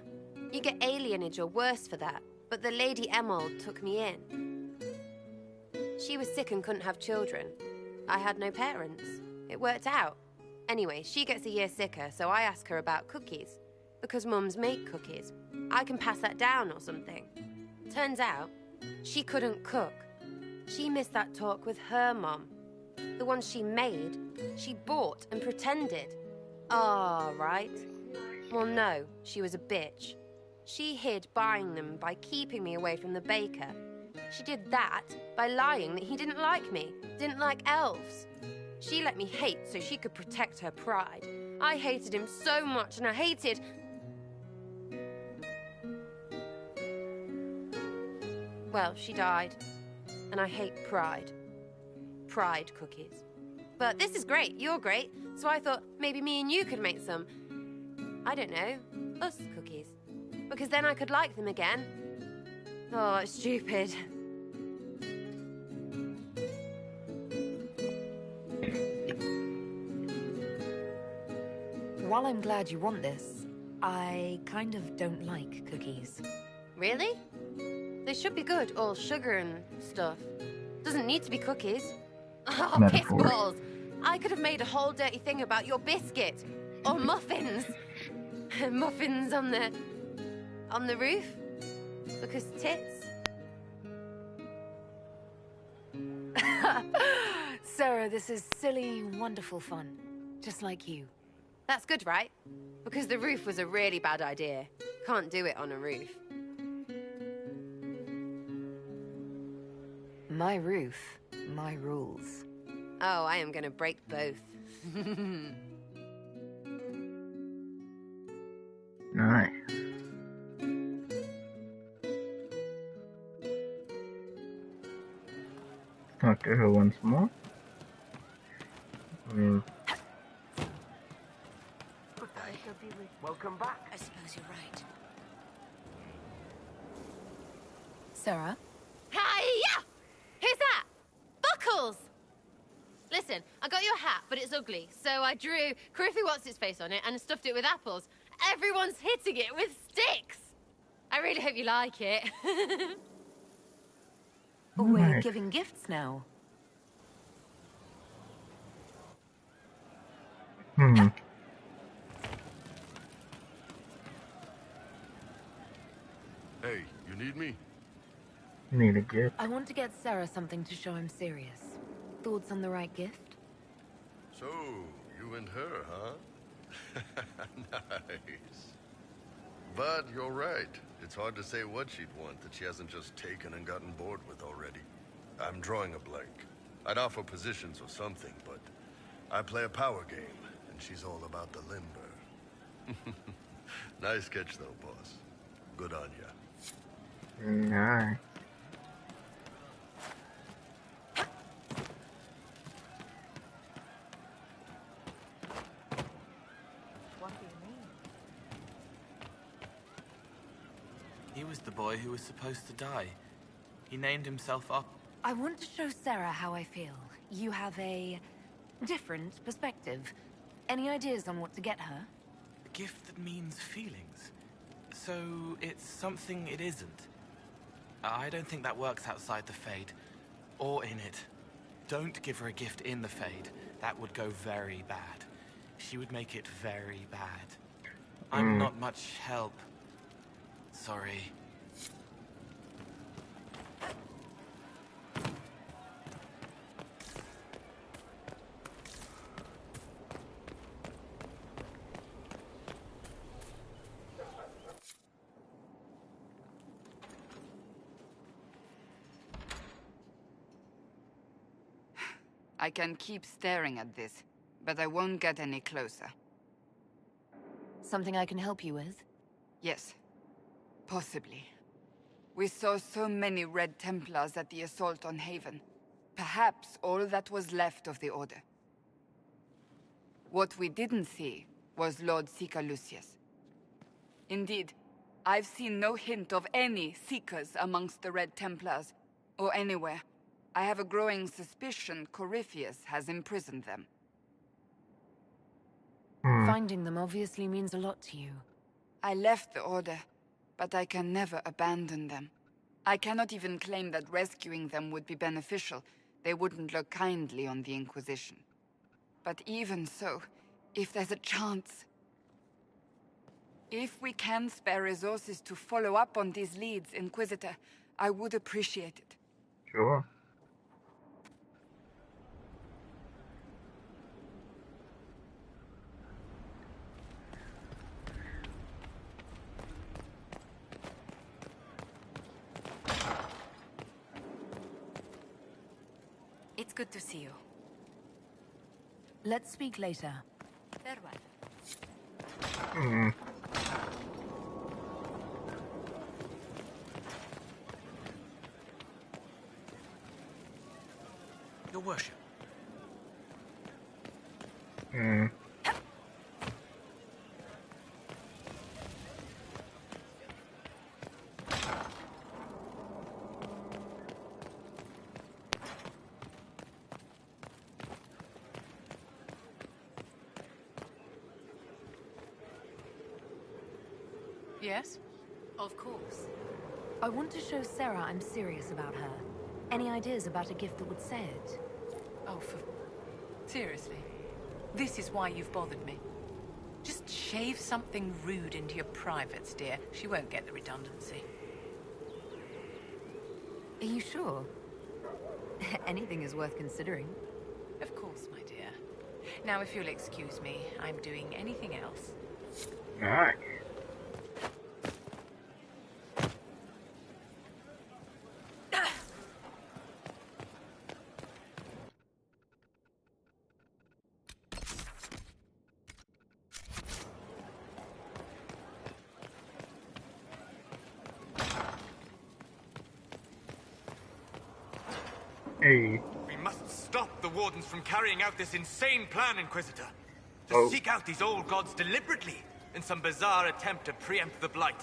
You get alienage or worse for that, but the Lady Emerald took me in. She was sick and couldn't have children. I had no parents. It worked out. Anyway, she gets a year sicker, so I ask her about cookies. Because mums make cookies. I can pass that down or something. Turns out, she couldn't cook. She missed that talk with her mum. The ones she made, she bought and pretended. Ah, right. Well, no, she was a bitch. She hid buying them by keeping me away from the baker. She did that by lying that he didn't like me, didn't like elves. She let me hate so she could protect her pride. I hated him so much, and I hated... Well, she died. And I hate pride. Pride cookies. But this is great, you're great, so I thought maybe me and you could make some... I don't know, us cookies. Because then I could like them again. Oh, it's stupid. While I'm glad you want this, I kind of don't like cookies. Really? They should be good, all sugar and stuff. Doesn't need to be cookies. Oh, piss balls! I could have made a whole dirty thing about your biscuit. Or muffins. Muffins on the roof? Because tits? Sarah, this is silly, wonderful fun. Just like you. That's good, right? Because the roof was a really bad idea. Can't do it on a roof. My roof, my rules. Oh, I am gonna break both. Nice. Talk to her once more. Welcome back. I suppose you're right. Sarah? Hiya! Who's that? Buckles! Listen, I got your hat, but it's ugly, so I drew Criffy What's-Its-Face on it and stuffed it with apples. Everyone's hitting it with sticks! I really hope you like it. We're giving gifts now. Hey, you need me? Need a gift? I want to get Sarah something to show I'm serious. Thoughts on the right gift? So, you and her, huh? Nice. But you're right. It's hard to say what she'd want that she hasn't just taken and gotten bored with already. I'm drawing a blank. I'd offer positions or something, but I play a power game, and she's all about the limber. Nice catch, though, boss. Good on ya. Nice. What do you mean? He was the boy who was supposed to die. He named himself up. I want to show Sarah how I feel. You have a different perspective. Any ideas on what to get her? A gift that means feelings. So it's something it isn't. I don't think that works outside the Fade. Or in it. Don't give her a gift in the Fade. That would go very bad. She would make it very bad. I'm not much help. Sorry. I can keep staring at this, but I won't get any closer. Something I can help you with? Yes. Possibly. We saw so many Red Templars at the assault on Haven. Perhaps all that was left of the Order. What we didn't see was Lord Seeker Lucius. Indeed, I've seen no hint of any Seekers amongst the Red Templars, or anywhere. I have a growing suspicion Corypheus has imprisoned them. Finding them obviously means a lot to you. I left the Order, but I can never abandon them. I cannot even claim that rescuing them would be beneficial. They wouldn't look kindly on the Inquisition. But even so, if there's a chance... If we can spare resources to follow up on these leads, Inquisitor, I would appreciate it. Sure. Good to see you. Let's speak later. Farewell. Your worship. Yes? Of course. I want to show Sarah I'm serious about her. Any ideas about a gift that would say it? Oh, seriously? This is why you've bothered me? Just shave something rude into your privates, dear. She won't get the redundancy. Are you sure? Anything is worth considering. Of course, my dear. Now, if you'll excuse me, I'm doing anything else. Alright. Hey. We must stop the Wardens from carrying out this insane plan, Inquisitor. To seek out these old gods deliberately in some bizarre attempt to preempt the Blight.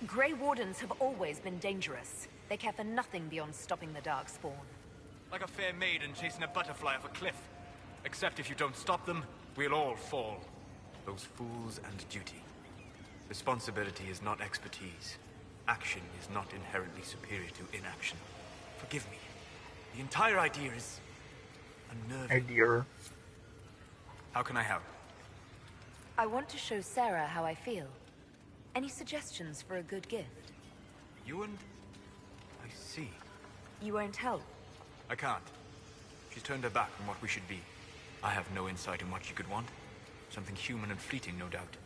Grey Wardens have always been dangerous. They care for nothing beyond stopping the Darkspawn. Like a fair maiden chasing a butterfly off a cliff. Except if you don't stop them, we'll all fall. Those fools and duty. Responsibility is not expertise. Action is not inherently superior to inaction. Forgive me. The entire idea is unnerving. How can I help? I want to show Sarah how I feel. Any suggestions for a good gift? You and... I see. You won't help? I can't. She's turned her back on what we should be. I have no insight in what she could want. Something human and fleeting, no doubt.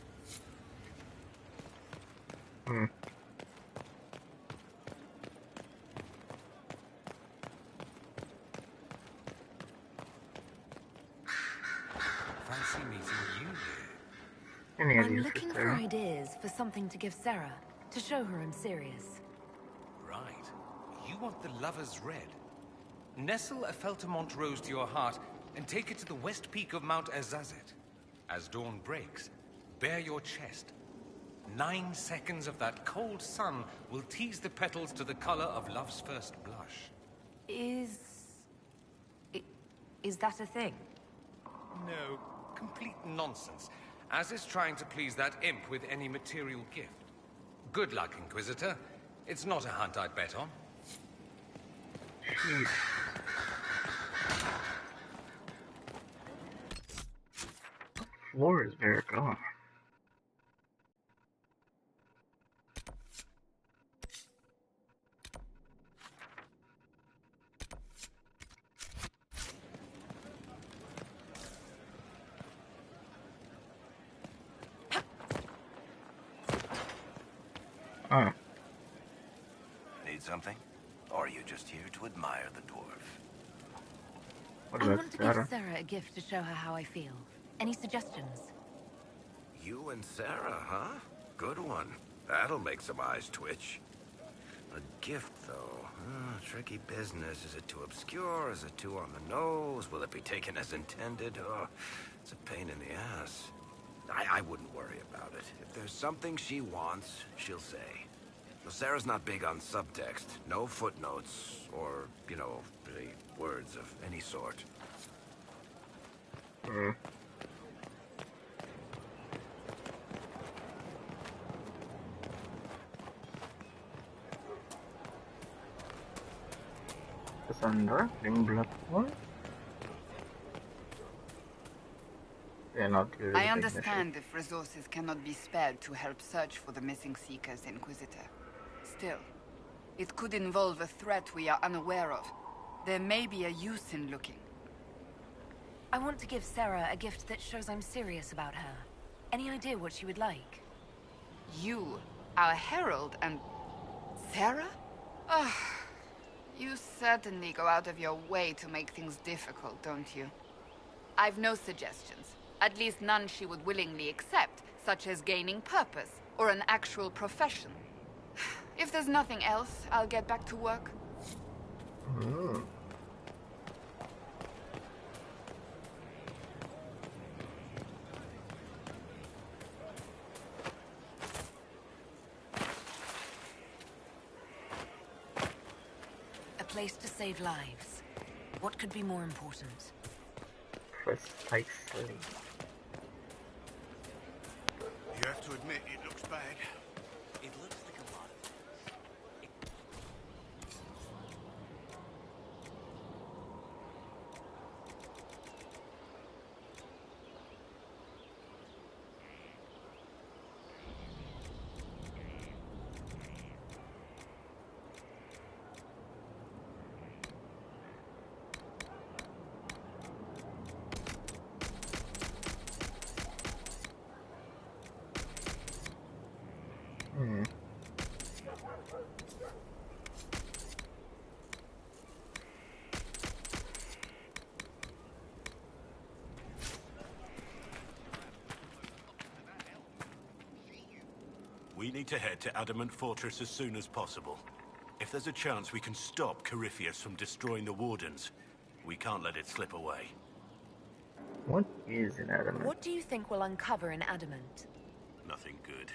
Fancy meeting you here. I'm looking for ideas for something to give Sarah, to show her I'm serious. Right. You want the Lover's Red. Nestle a Feltamont rose to your heart and take it to the west peak of Mount Azazet. As dawn breaks, bare your chest. 9 seconds of that cold sun will tease the petals to the color of love's first blush. Is that a thing? No, complete nonsense. As is trying to please that imp with any material gift. Good luck, Inquisitor. It's not a hunt I'd bet on. The floor is very gone. Need something? Or are you just here to admire the dwarf? I want to give Sarah a gift to show her how I feel. Any suggestions? You and Sarah, huh? Good one. That'll make some eyes twitch. A gift, though. Tricky business. Is it too obscure? Is it too on the nose? Will it be taken as intended? Oh, it's a pain in the ass. I wouldn't worry about it. If there's something she wants, she'll say. Well, Sarah's not big on subtext. No footnotes, or, you know, words of any sort. Cassandra, blood war? I understand if resources cannot be spared to help search for the missing Seekers, Inquisitor. Still, it could involve a threat we are unaware of. There may be a use in looking. I want to give Sarah a gift that shows I'm serious about her. Any idea what she would like? You, our herald, and... Sarah? You certainly go out of your way to make things difficult, don't you? I've no suggestions. At least none she would willingly accept, such as gaining purpose, or an actual profession. If there's nothing else, I'll get back to work. A place to save lives. What could be more important? Precisely. You have to admit, it looks bad. It looks like a lot of We need to head to Adamant Fortress as soon as possible. If there's a chance we can stop Corypheus from destroying the Wardens, we can't let it slip away. What is an adamant? What do you think will uncover an adamant? Nothing good.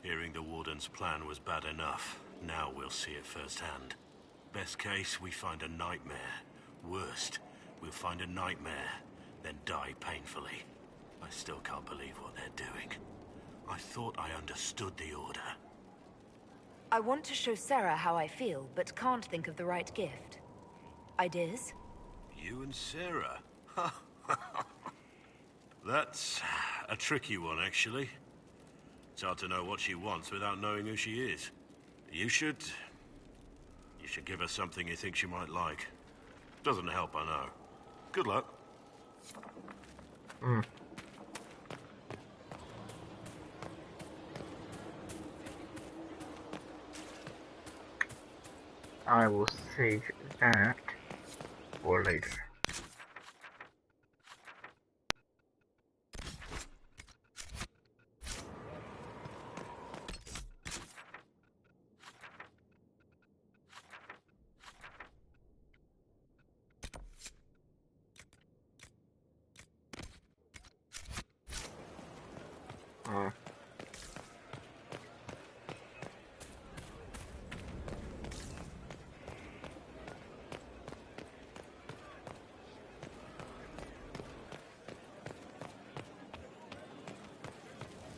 Hearing the Warden's plan was bad enough. Now we'll see it firsthand. Best case, we find a nightmare. Worst, we'll find a nightmare, then die painfully. I still can't believe what they're doing. I thought I understood the order. I want to show Sarah how I feel, but can't think of the right gift. Ideas? You and Sarah? That's a tricky one, actually. It's hard to know what she wants without knowing who she is. You should give her something you think she might like. Doesn't help, I know. Good luck. I will save that for later.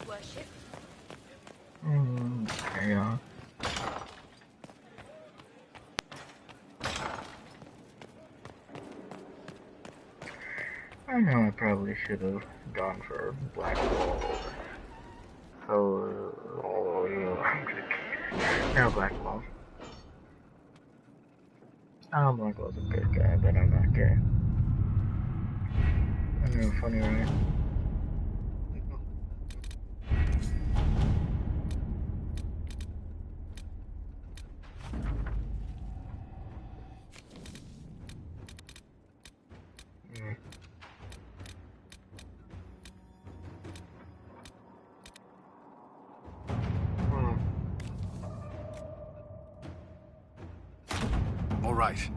Worship? Carry on. I know I probably should have gone for Black Wall. So, I'm just no Black Wall. Black Wall's a good guy, but I'm not gay. I know, funny, right? All right.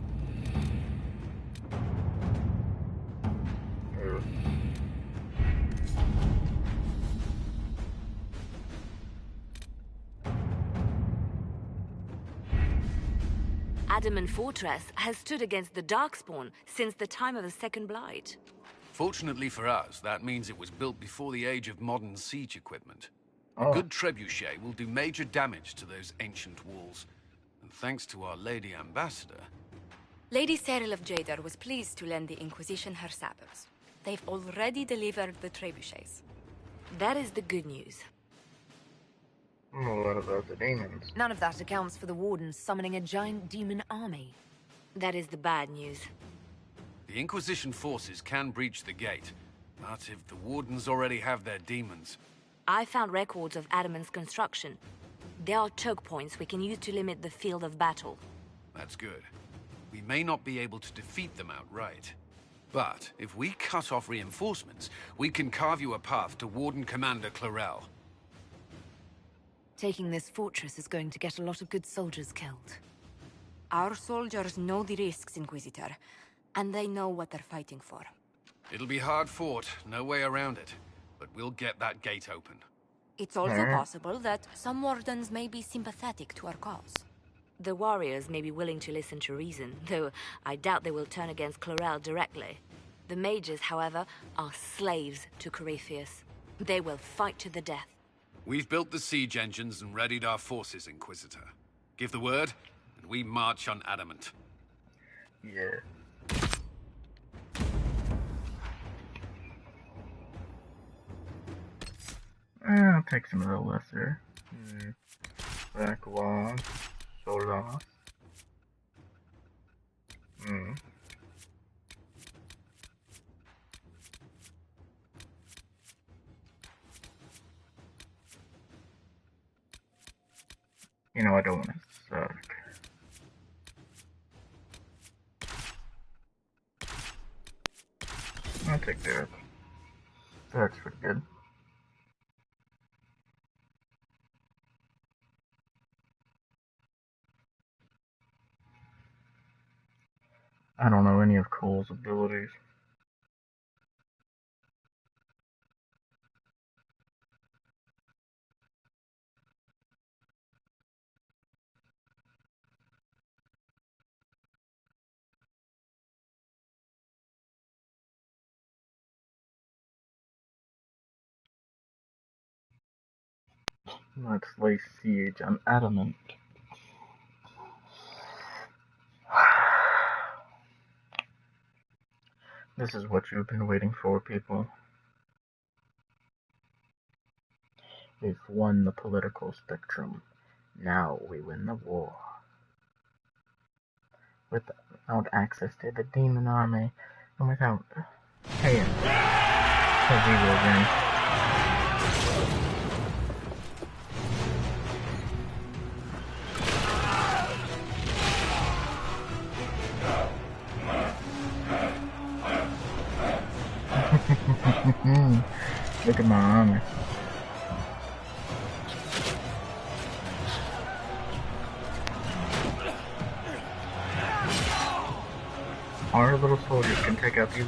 Adamant Fortress has stood against the Darkspawn since the time of the Second Blight. Fortunately for us, that means it was built before the age of modern siege equipment. Oh. A good trebuchet will do major damage to those ancient walls. And thanks to our Lady Ambassador... Lady Cyril of Jadar was pleased to lend the Inquisition her sabers. They've already delivered the trebuchets. That is the good news. What about the demons? None of that accounts for the Wardens summoning a giant demon army. That is the bad news. The Inquisition forces can breach the gate, but if the Wardens already have their demons... I found records of Adamant's construction. There are choke points we can use to limit the field of battle. That's good. We may not be able to defeat them outright. But if we cut off reinforcements, we can carve you a path to Warden Commander Clarel. Taking this fortress is going to get a lot of good soldiers killed. Our soldiers know the risks, Inquisitor, and they know what they're fighting for. It'll be hard fought, no way around it. But we'll get that gate open. It's also possible that some wardens may be sympathetic to our cause. The warriors may be willing to listen to reason, though I doubt they will turn against Clarel directly. The mages, however, are slaves to Corypheus. They will fight to the death. We've built the siege engines and readied our forces, Inquisitor. Give the word, and we march on Adamant. Yeah. I'll take some of the lesser. Backwall. Solas. You know, I don't want to suck. I'll take Derek. Derek's pretty good. I don't know any of Cole's abilities. Let's lay siege on Adamant. This is what you've been waiting for, people. We've won the political spectrum. Now we win the war. Without access to the demon army, and without paying, so we will win. Look at my army. Our little soldiers can take out these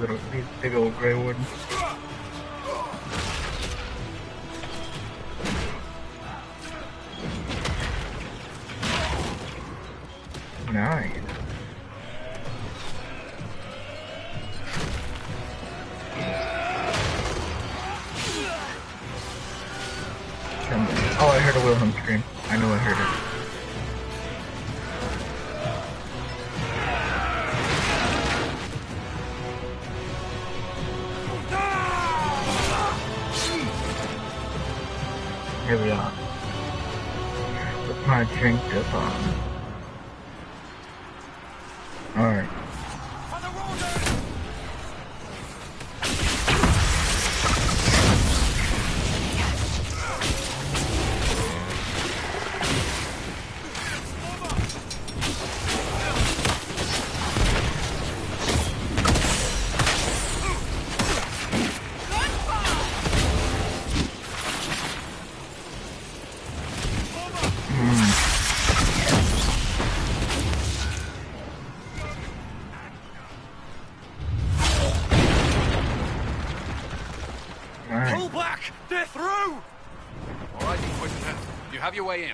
big old Grey Wardens. Nice. Oh, I heard a Wilhelm scream. I know I heard it. Here we are. With my drink dip on. Alright. Pull back! They're through! Alright, Inquisitor. You have your way in.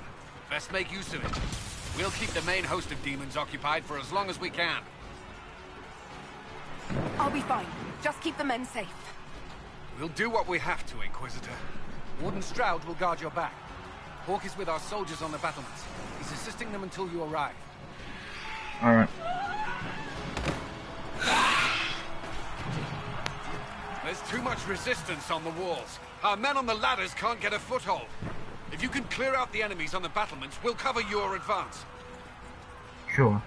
Best make use of it. We'll keep the main host of demons occupied for as long as we can. I'll be fine. Just keep the men safe. We'll do what we have to, Inquisitor. Warden Stroud will guard your back. Hawk is with our soldiers on the battlements. He's assisting them until you arrive. Alright. There's too much resistance on the walls. Our men on the ladders can't get a foothold. If you can clear out the enemies on the battlements, we'll cover your advance. Sure.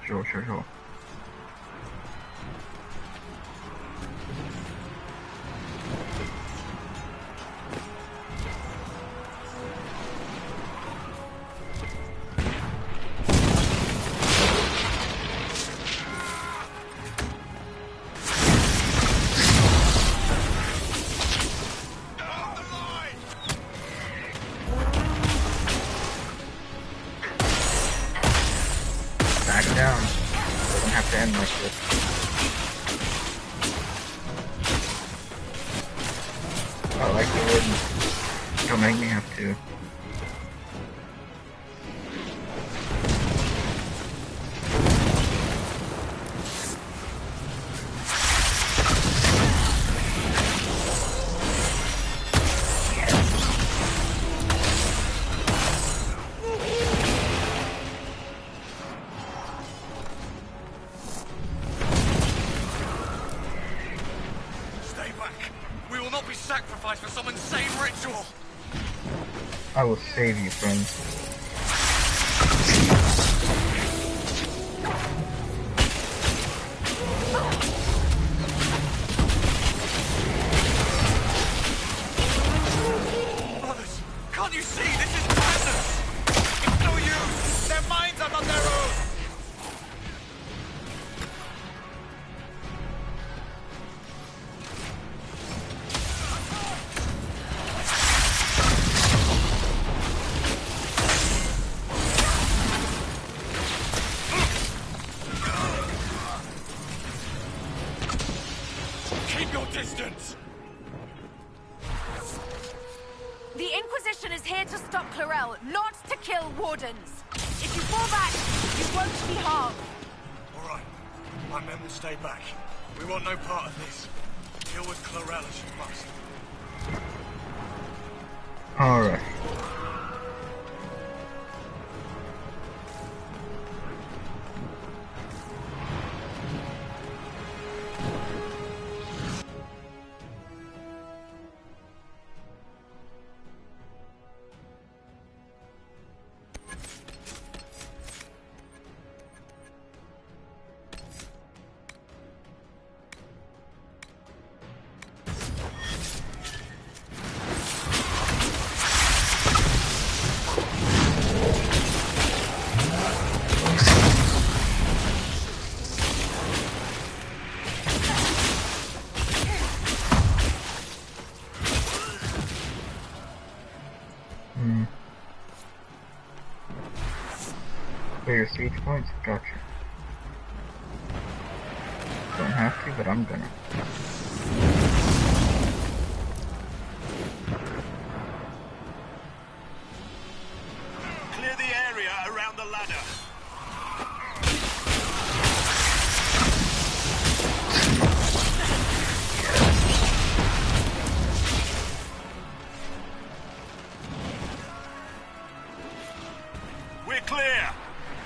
end like this. I like the wooden. Don't make me have to. For some insane ritual. I will save you, friends. Brothers, can't you see this is madness? It's no use. Their minds are not their own. Distance. The Inquisition is here to stop Clarel, not to kill Wardens. If you fall back, you won't be harmed. All right. My men will stay back. We want no part of this. Deal with Clarel as you must. Alright. Clear siege points? Gotcha. Don't have to, but I'm gonna. Clear the area around the ladder. We're clear.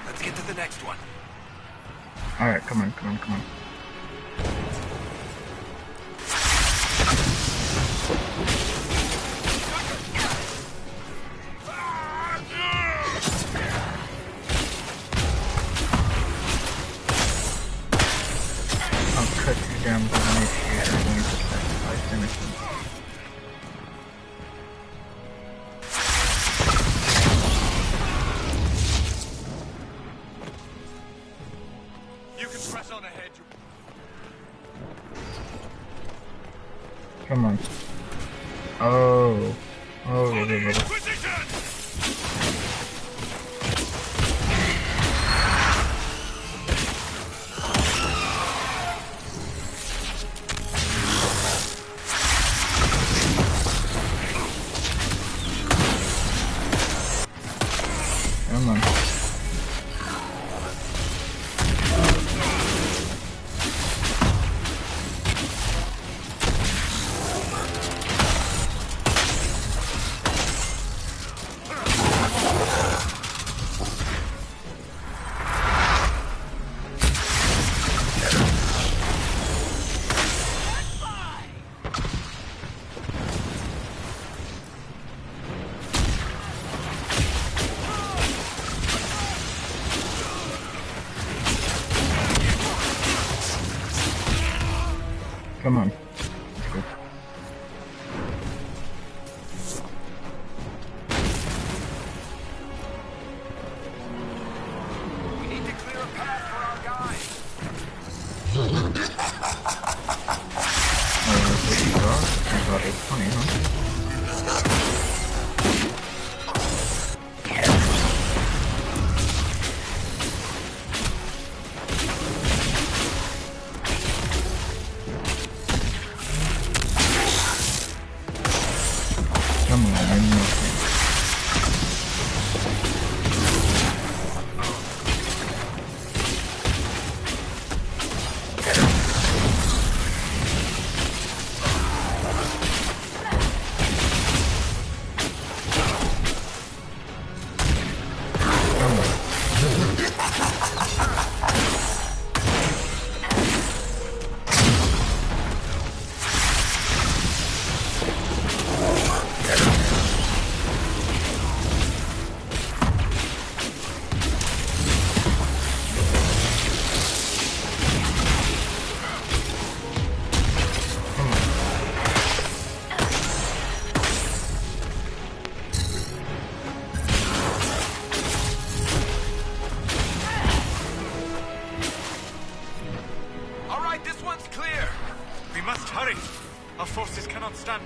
Let's get to the next one. Alright, come on, come on, come on. I'll cut you down by the initiator going to sacrifice innocence. Come on. Oh. Oh, really. Come on. Come on. Let's go. We need to clear a path for our guys. I thought it was funny, huh?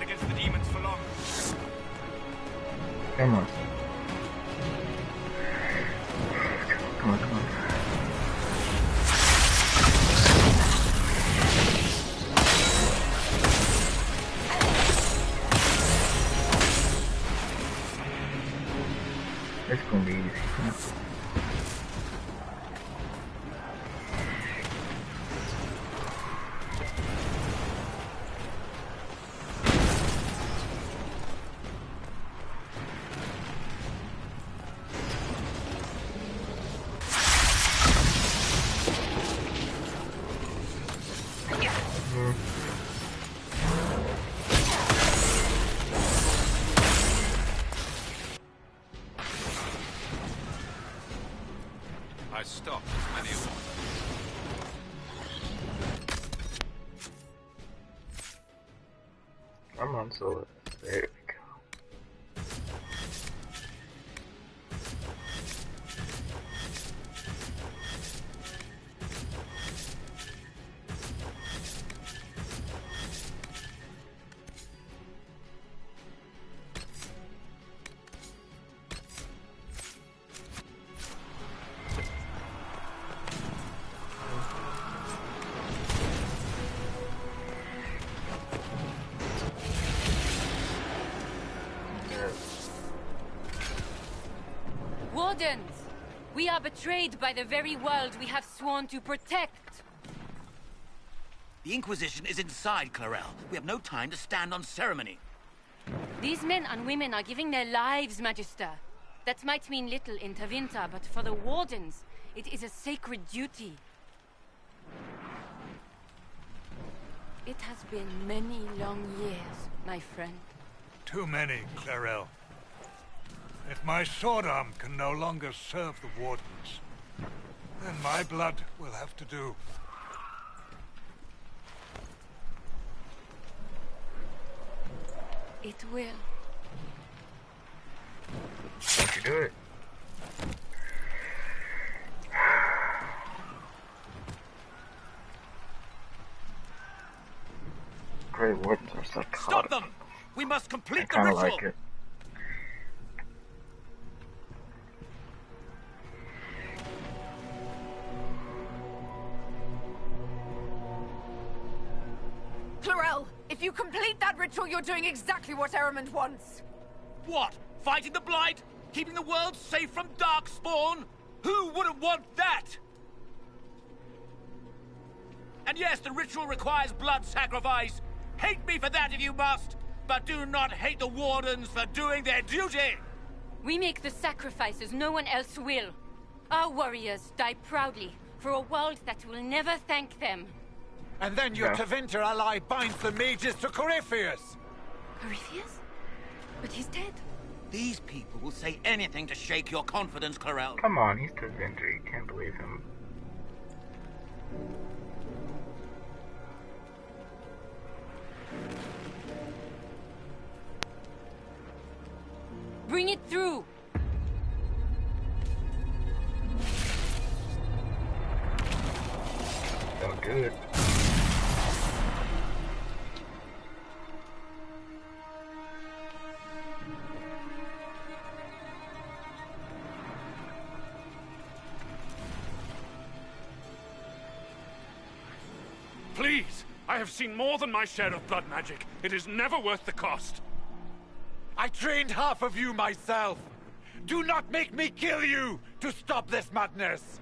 stand against the demons for long. Come on. Come on, come on. It's gonna be easy. I stopped as many of them. I'm on solo. There we go. Wardens! We are betrayed by the very world we have sworn to protect. The Inquisition is inside, Clarel. We have no time to stand on ceremony. These men and women are giving their lives, Magister. That might mean little in Tevinter, but for the Wardens, it is a sacred duty. It has been many long years, my friend. Too many, Clarel. If my sword arm can no longer serve the Wardens, then my blood will have to do. It will. Don't you do it. Great Wardens are psychotic. Stop them! We must complete the I kinda ritual! like it. Clarel, if you complete that ritual, you're doing exactly what Ehrman wants. What? Fighting the Blight? Keeping the world safe from Darkspawn? Who wouldn't want that? And yes, the ritual requires blood sacrifice. Hate me for that if you must, but do not hate the Wardens for doing their duty! We make the sacrifices no one else will. Our warriors die proudly for a world that will never thank them. And then your Tevinter ally binds the mages to Corypheus! Corypheus? But he's dead. These people will say anything to shake your confidence, Clarel. Come on, he's Tevinter. You can't believe him. Bring it through! Don't do it. Please! I have seen more than my share of blood magic. It is never worth the cost. I trained half of you myself! Do not make me kill you to stop this madness!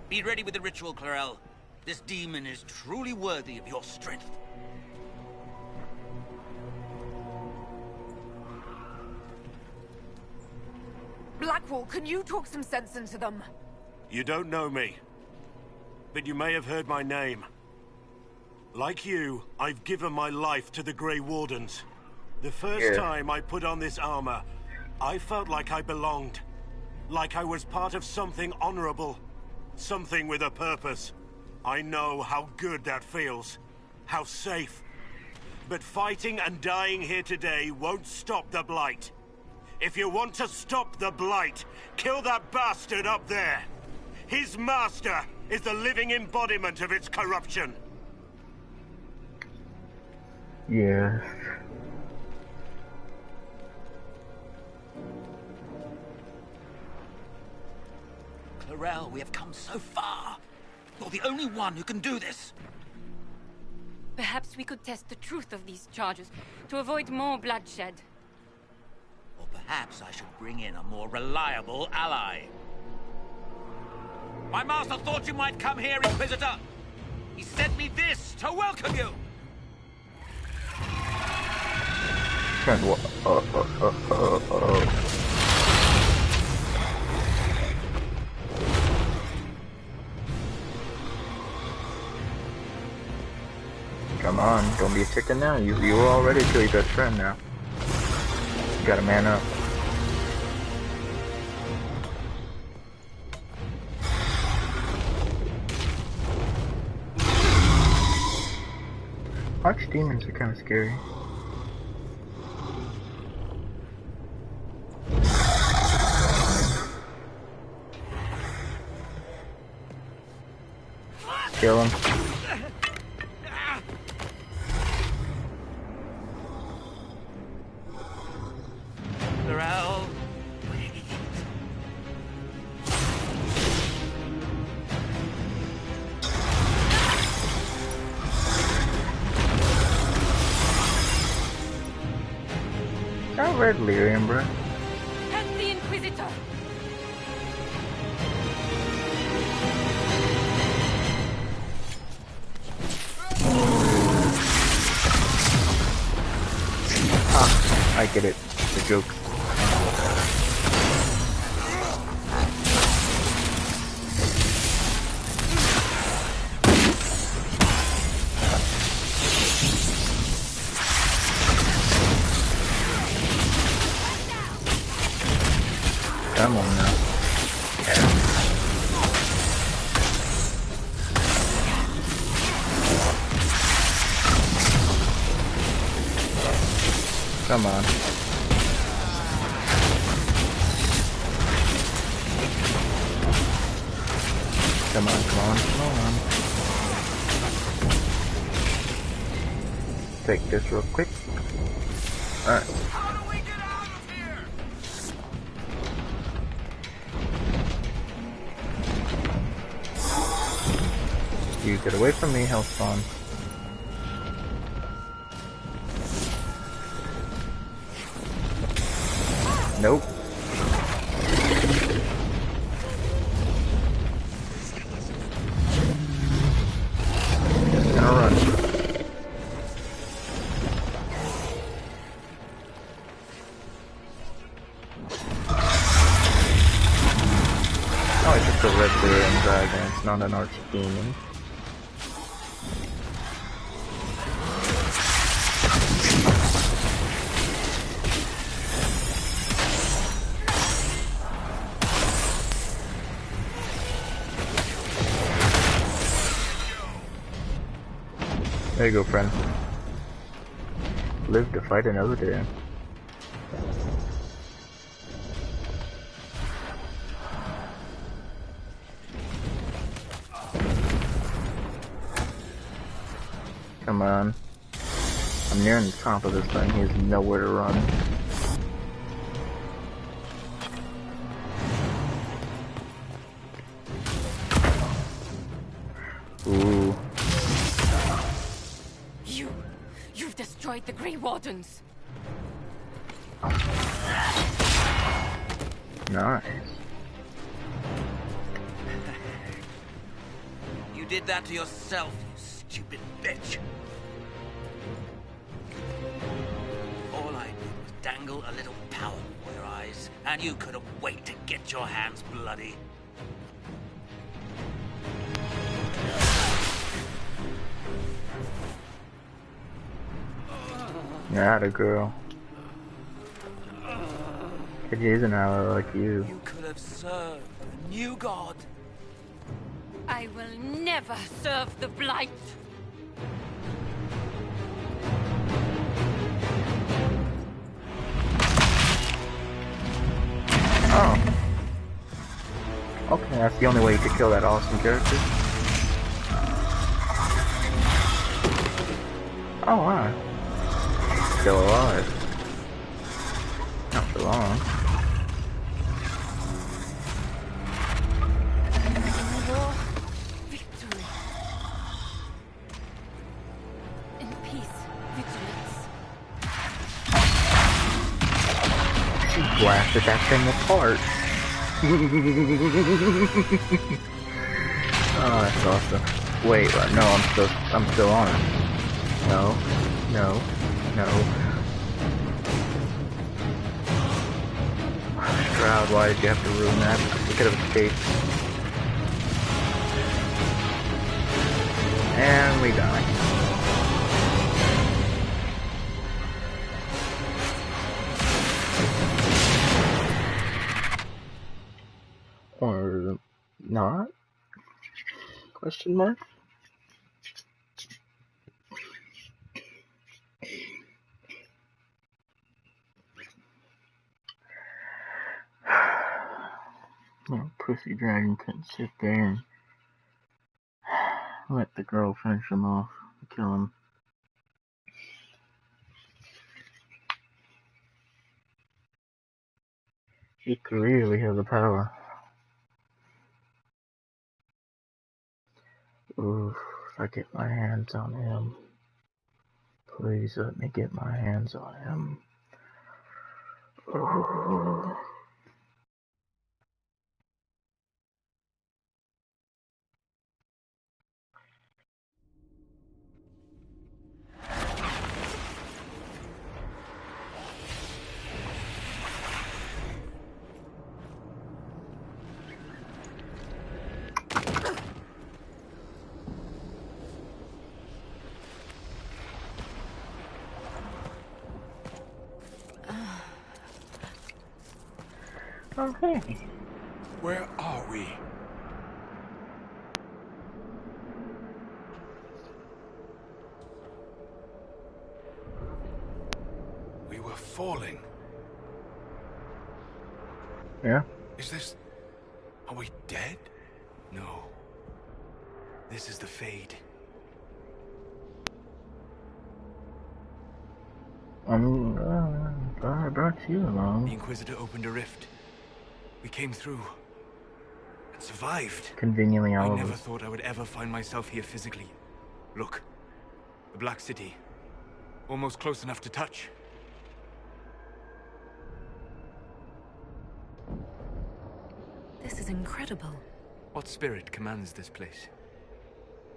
Be ready with the ritual, Clarel. This demon is truly worthy of your strength. Blackwall, can you talk some sense into them? You don't know me, but you may have heard my name. Like you, I've given my life to the Grey Wardens. The first time I put on this armor, I felt like I belonged. Like I was part of something honorable. Something with a purpose. I know how good that feels. How safe. But fighting and dying here today won't stop the Blight. If you want to stop the Blight, kill that bastard up there. His master, is the living embodiment of its corruption. Yes. Clarel, we have come so far. You're the only one who can do this. Perhaps we could test the truth of these charges to avoid more bloodshed. Or perhaps I should bring in a more reliable ally. My master thought you might come here, Inquisitor. He sent me this to welcome you. Come on, don't be a chicken now. You were already to your best friend now. You gotta man up. Archdemons are kind of scary. Kill him. Clarel, I read Lyrium, bro. Help the Inquisitor! Ah, I get it. The joke. Come on now. Come on. Come on, come on, come on. Take this real quick. Alright. You get away from me, Hellspawn. Nope. Just gonna run. Oh, it's just a red Lyrium dragon, it's not an archdemon. There you go, friend. Live to fight another day. Come on. I'm nearing the top of this thing. He has nowhere to run. Ooh. You've destroyed the Grey Wardens. Nice. you did that to yourself, you stupid bitch. All I did was dangle a little power before your eyes, and you couldn't wait to get your hands bloody. Atta girl. Could use an ally like you. You could have served a new god. I will never serve the Blight. Oh. Okay, That's the only way you could kill that awesome character. Oh wow. Still alive. Not for long. Victory. In peace, vigilance. She blasted that thing apart. Oh, that's awesome. Wait, no, I'm still on it. No. Shroud, why did you have to ruin that? We could have escaped. And we die. Or not? Question mark? Little pussy dragon couldn't sit there and let the girl finish him off, kill him. He clearly has the power. Oof, if I get my hands on him. Please let me get my hands on him. Ooh. Oh, hey. Where are we? We were falling. Yeah? Is this... Are we dead? No. This is the Fade. I brought you along. The Inquisitor opened a rift. We came through. And survived. Conveniently all I of never us. thought I would ever find myself here physically. Look. The Black City. Almost close enough to touch. This is incredible. What spirit commands this place?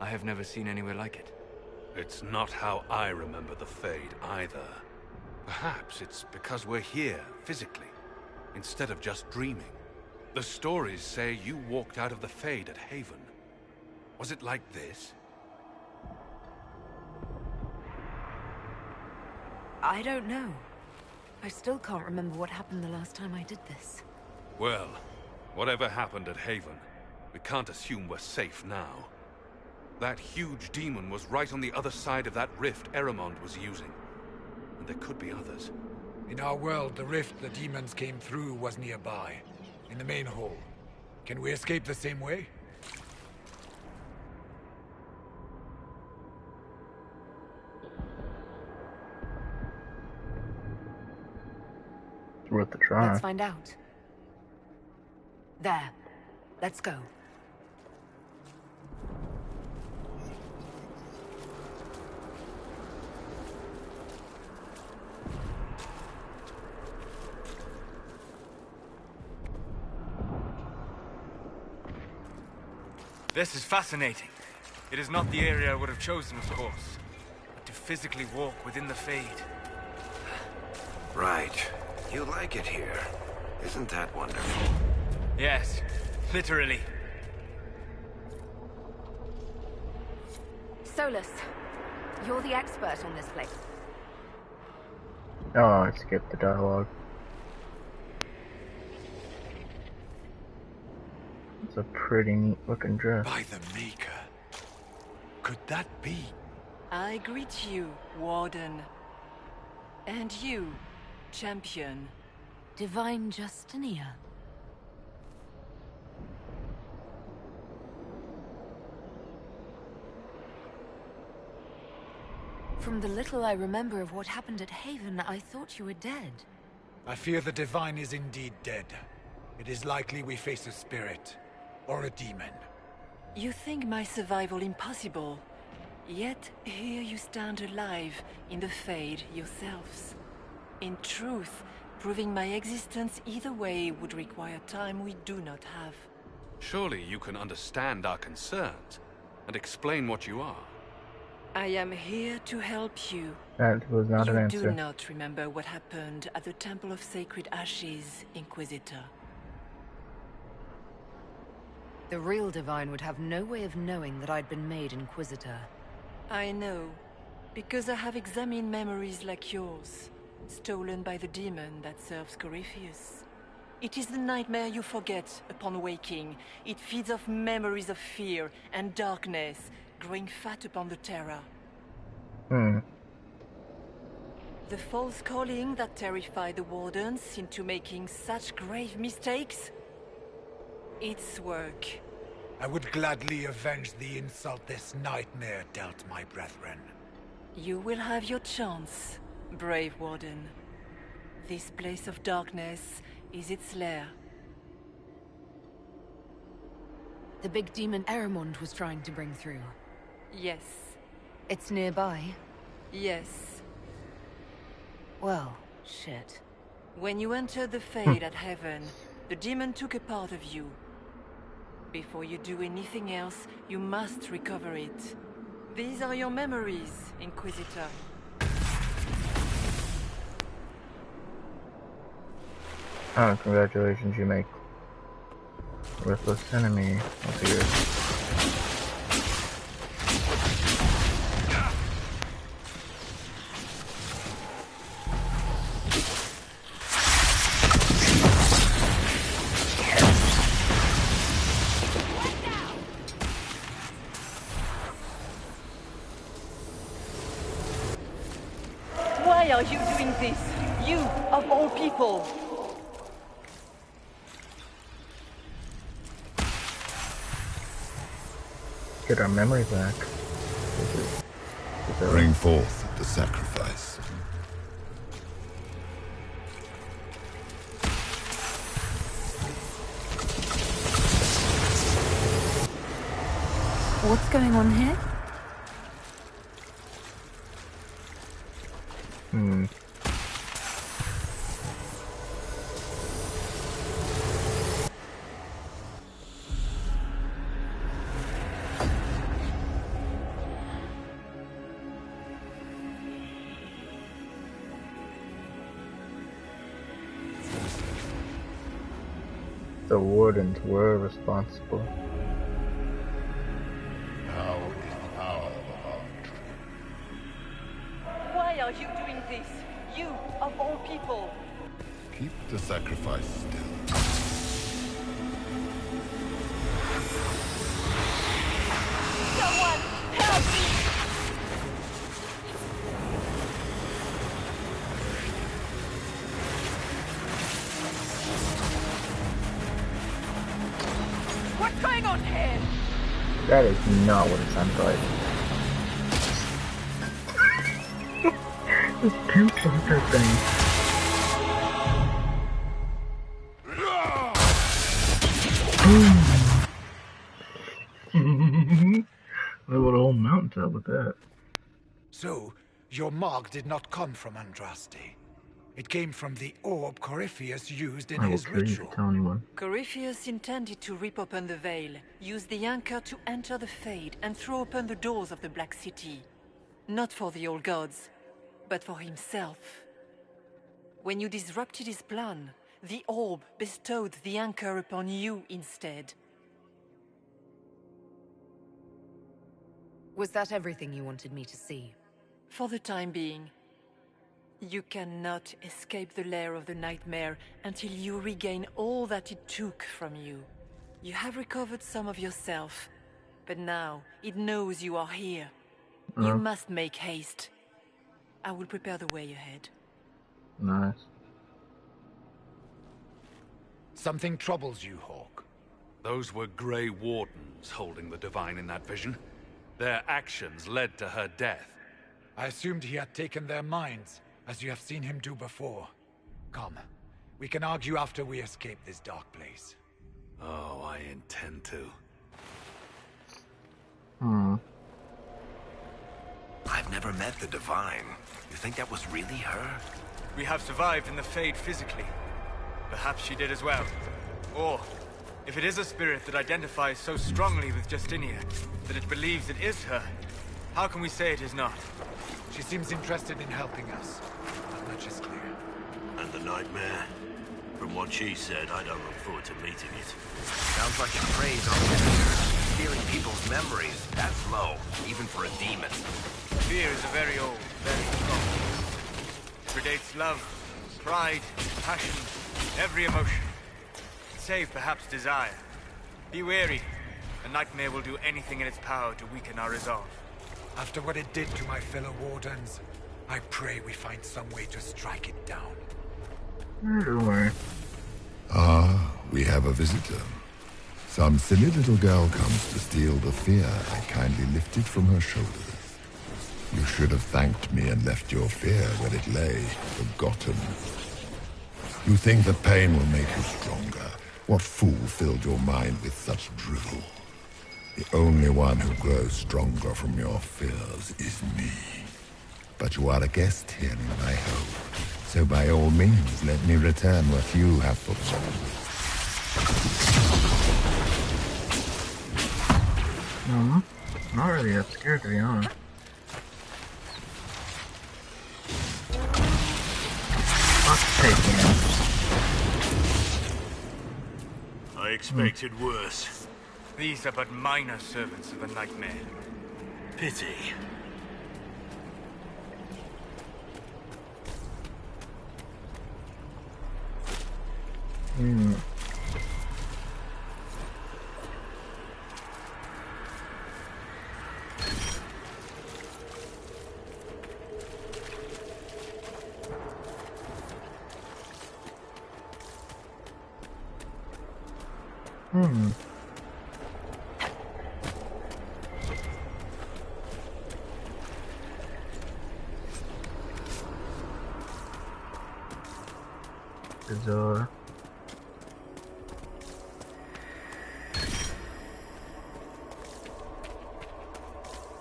I have never seen anywhere like it. It's not how I remember the Fade either. Perhaps it's because we're here, physically, instead of just dreaming. The stories say you walked out of the Fade at Haven. Was it like this? I don't know. I still can't remember what happened the last time I did this. Well, whatever happened at Haven, we can't assume we're safe now. That huge demon was right on the other side of that rift Eramond was using. And there could be others. In our world, the rift the demons came through was nearby. In the main hall. Can we escape the same way? It's worth a try. Let's find out. There. Let's go. This is fascinating. It is not the area I would have chosen, of course. But to physically walk within the Fade. Right. You like it here. Isn't that wonderful? Yes, literally. Solus, you're the expert on this place. Oh, I skipped the dialogue. It's a pretty neat looking dress. By the Maker. Could that be? I greet you, Warden. And you, Champion. Divine Justinia. From the little I remember of what happened at Haven, I thought you were dead. I fear the Divine is indeed dead. It is likely we face a spirit. Or a demon. You think my survival impossible. Yet here you stand alive in the Fade yourselves. In truth, proving my existence either way would require time we do not have. Surely you can understand our concerns and explain what you are. I am here to help you. That was not an answer. You do not remember what happened at the Temple of Sacred Ashes, Inquisitor. The real Divine would have no way of knowing that I'd been made Inquisitor. I know, because I have examined memories like yours, stolen by the demon that serves Corypheus. It is the nightmare you forget upon waking. It feeds off memories of fear and darkness, growing fat upon the terror. The false calling that terrified the Wardens into making such grave mistakes? Its work. I would gladly avenge the insult this nightmare dealt my brethren. You will have your chance, brave Warden. This place of darkness is its lair. The big demon Eramond was trying to bring through. Yes. It's nearby? Yes. Well, shit. When you entered the Fade at Heaven, the demon took a part of you. Before you do anything else, you must recover it. These are your memories, Inquisitor. Oh, congratulations, you make worthless enemy. That's good. Why are you doing this? You, of all people! Get our memory back. Bring forth the sacrifice. What's going on here? The Wardens were responsible. Now is the hour of our victory. Why are you doing this? You, of all people! Keep the sacrifice still. Someone, help me! What's going on here? That is not what it sounds like. This two fucker thing. I would a whole mountaintop with that. So, your mark did not come from Andraste. It came from the orb Corypheus used in I will his kill you ritual. to tell anyone. Corypheus intended to rip open the veil, use the anchor to enter the Fade, and throw open the doors of the Black City. Not for the old gods, but for himself. When you disrupted his plan, the orb bestowed the anchor upon you instead. Was that everything you wanted me to see? For the time being. You cannot escape the lair of the nightmare until you regain all that it took from you. You have recovered some of yourself, but now it knows you are here. You must make haste. I will prepare the way ahead. Nice. Something troubles you, Hawk. Those were Grey Wardens holding the Divine in that vision. Their actions led to her death. I assumed he had taken their minds, as you have seen him do before. Come, we can argue after we escape this dark place. Oh, I intend to. I've never met the Divine. You think that was really her? We have survived in the Fade physically. Perhaps she did as well. Or, if it is a spirit that identifies so strongly with Justinia that it believes it is her, how can we say it is not? She seems interested in helping us. That much is clear. And the nightmare? From what she said, I don't look forward to meeting it. Sounds like it preys on fear. Stealing people's memories. That's low, even for a demon. Fear is a very old, very strong force. It predates love, pride, passion, every emotion. Save perhaps desire. Be wary. The nightmare will do anything in its power to weaken our resolve. After what it did to my fellow wardens, I pray we find some way to strike it down. Don't worry. Ah, we have a visitor. Some silly little girl comes to steal the fear I kindly lifted from her shoulders. You should have thanked me and left your fear where it lay, forgotten. You think the pain will make you stronger? What fool filled your mind with such drivel? The only one who grows stronger from your fears is me. But you are a guest here in my home, so by all means let me return what you have performed. No, not really that scared to be honest. Let's take him. I expected worse. These are but minor servants of the nightmare. Pity. Bizarre.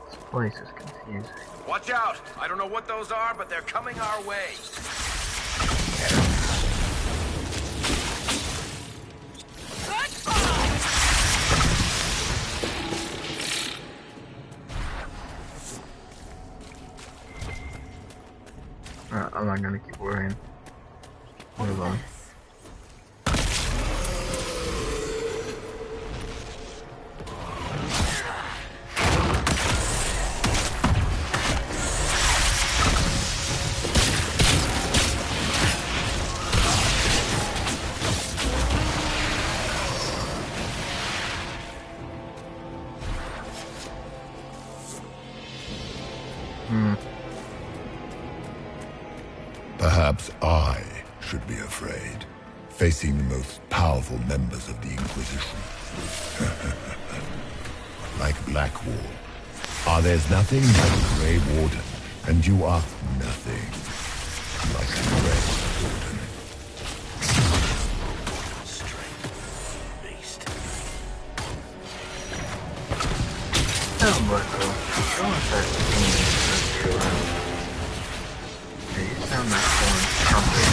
This place is confusing. Watch out! I don't know what those are, but they're coming our way. I'm not gonna keep worrying. Move on. Perhaps I should be afraid, facing the most powerful members of the Inquisition. Like Blackwall. There's nothing but a Grey Warden, and you are nothing like a Grey Warden. Oh, Marco. Go on, start singing this around. Yeah, you sound like horn trumpet.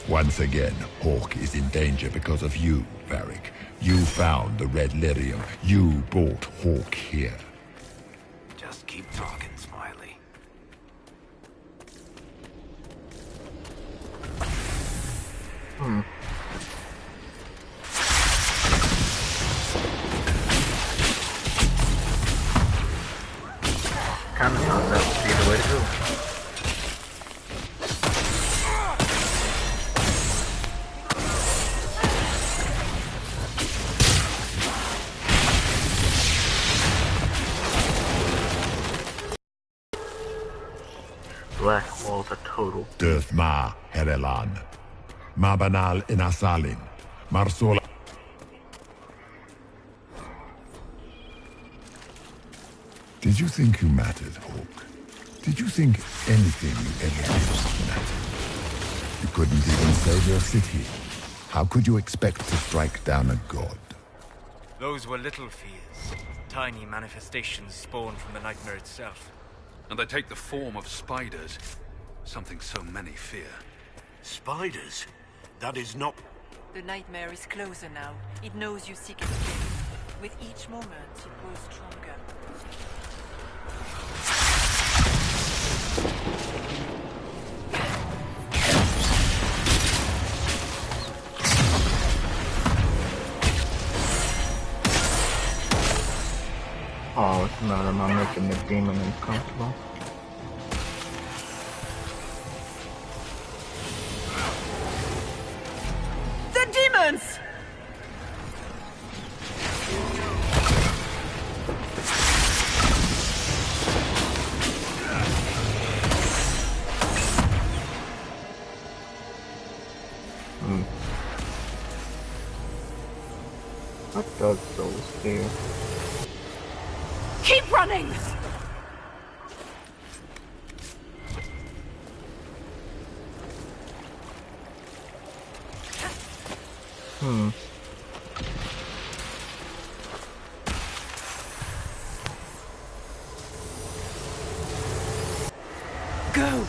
Once again, Hawk is in danger because of you, Varric. You found the Red Lyrium. You brought Hawk here. Just keep talking, Smiley. Kind of thought that would be the way to go. Blackwall's a total. Döth ma, Herelan. Mabanal inasalin. Marsola. Did you think you mattered, Hawk? Did you think anything you ever did mattered? You couldn't even save your city. How could you expect to strike down a god? Those were little fears. Tiny manifestations spawned from the nightmare itself. And they take the form of spiders. Something so many fear. Spiders? That is not... The nightmare is closer now. It knows you seek escape. With each moment, it grows stronger. Oh, it's not about making the demon uncomfortable. The demons! What does those fear? Keep running! Go!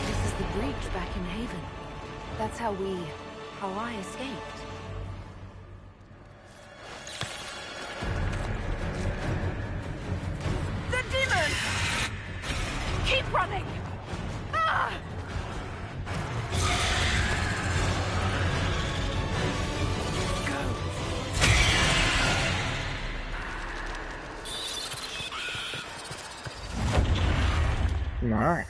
This is the breach back in Haven. That's how I escaped. The demons! Keep running! Ah! Nice.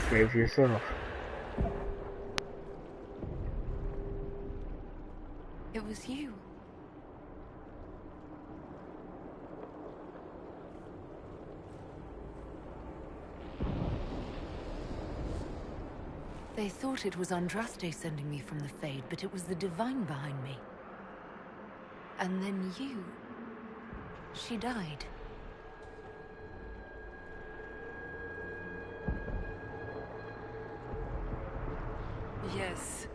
Save yourself. It was you. They thought it was Andraste sending me from the Fade, but it was the Divine behind me. And then you... She died. Yes.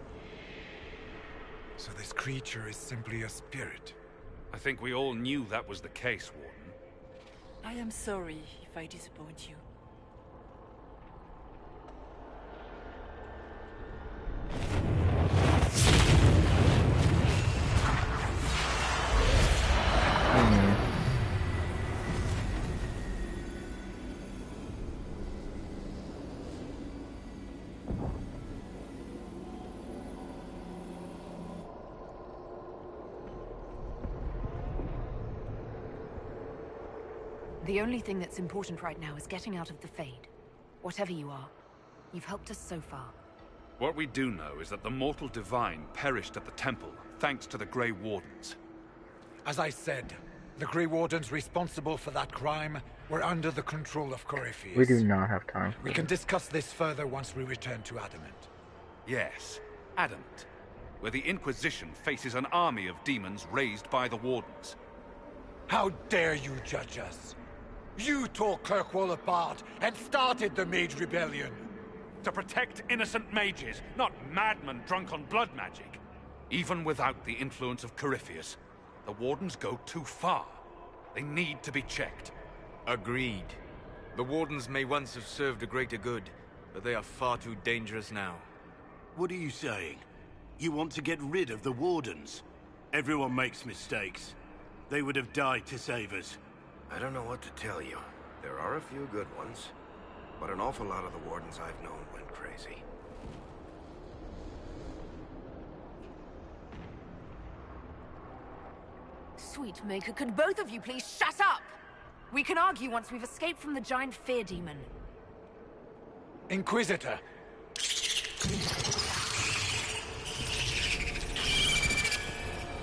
So this creature is simply a spirit. I think we all knew that was the case, Warden. I am sorry if I disappoint you. The only thing that's important right now is getting out of the Fade. Whatever you are, you've helped us so far. What we do know is that the mortal divine perished at the temple, thanks to the Grey Wardens. As I said, the Grey Wardens responsible for that crime were under the control of Corypheus. We do not have time for We can discuss this further once we return to Adamant. Yes, Adamant, where the Inquisition faces an army of demons raised by the Wardens. How dare you judge us? You tore Kirkwall apart and started the Mage Rebellion. To protect innocent mages, not madmen drunk on blood magic. Even without the influence of Corypheus, the Wardens go too far. They need to be checked. Agreed. The Wardens may once have served a greater good, but they are far too dangerous now. What are you saying? You want to get rid of the Wardens? Everyone makes mistakes. They would have died to save us. I don't know what to tell you. There are a few good ones, but an awful lot of the Wardens I've known went crazy. Sweet Maker, could both of you please shut up? We can argue once we've escaped from the giant fear demon. Inquisitor!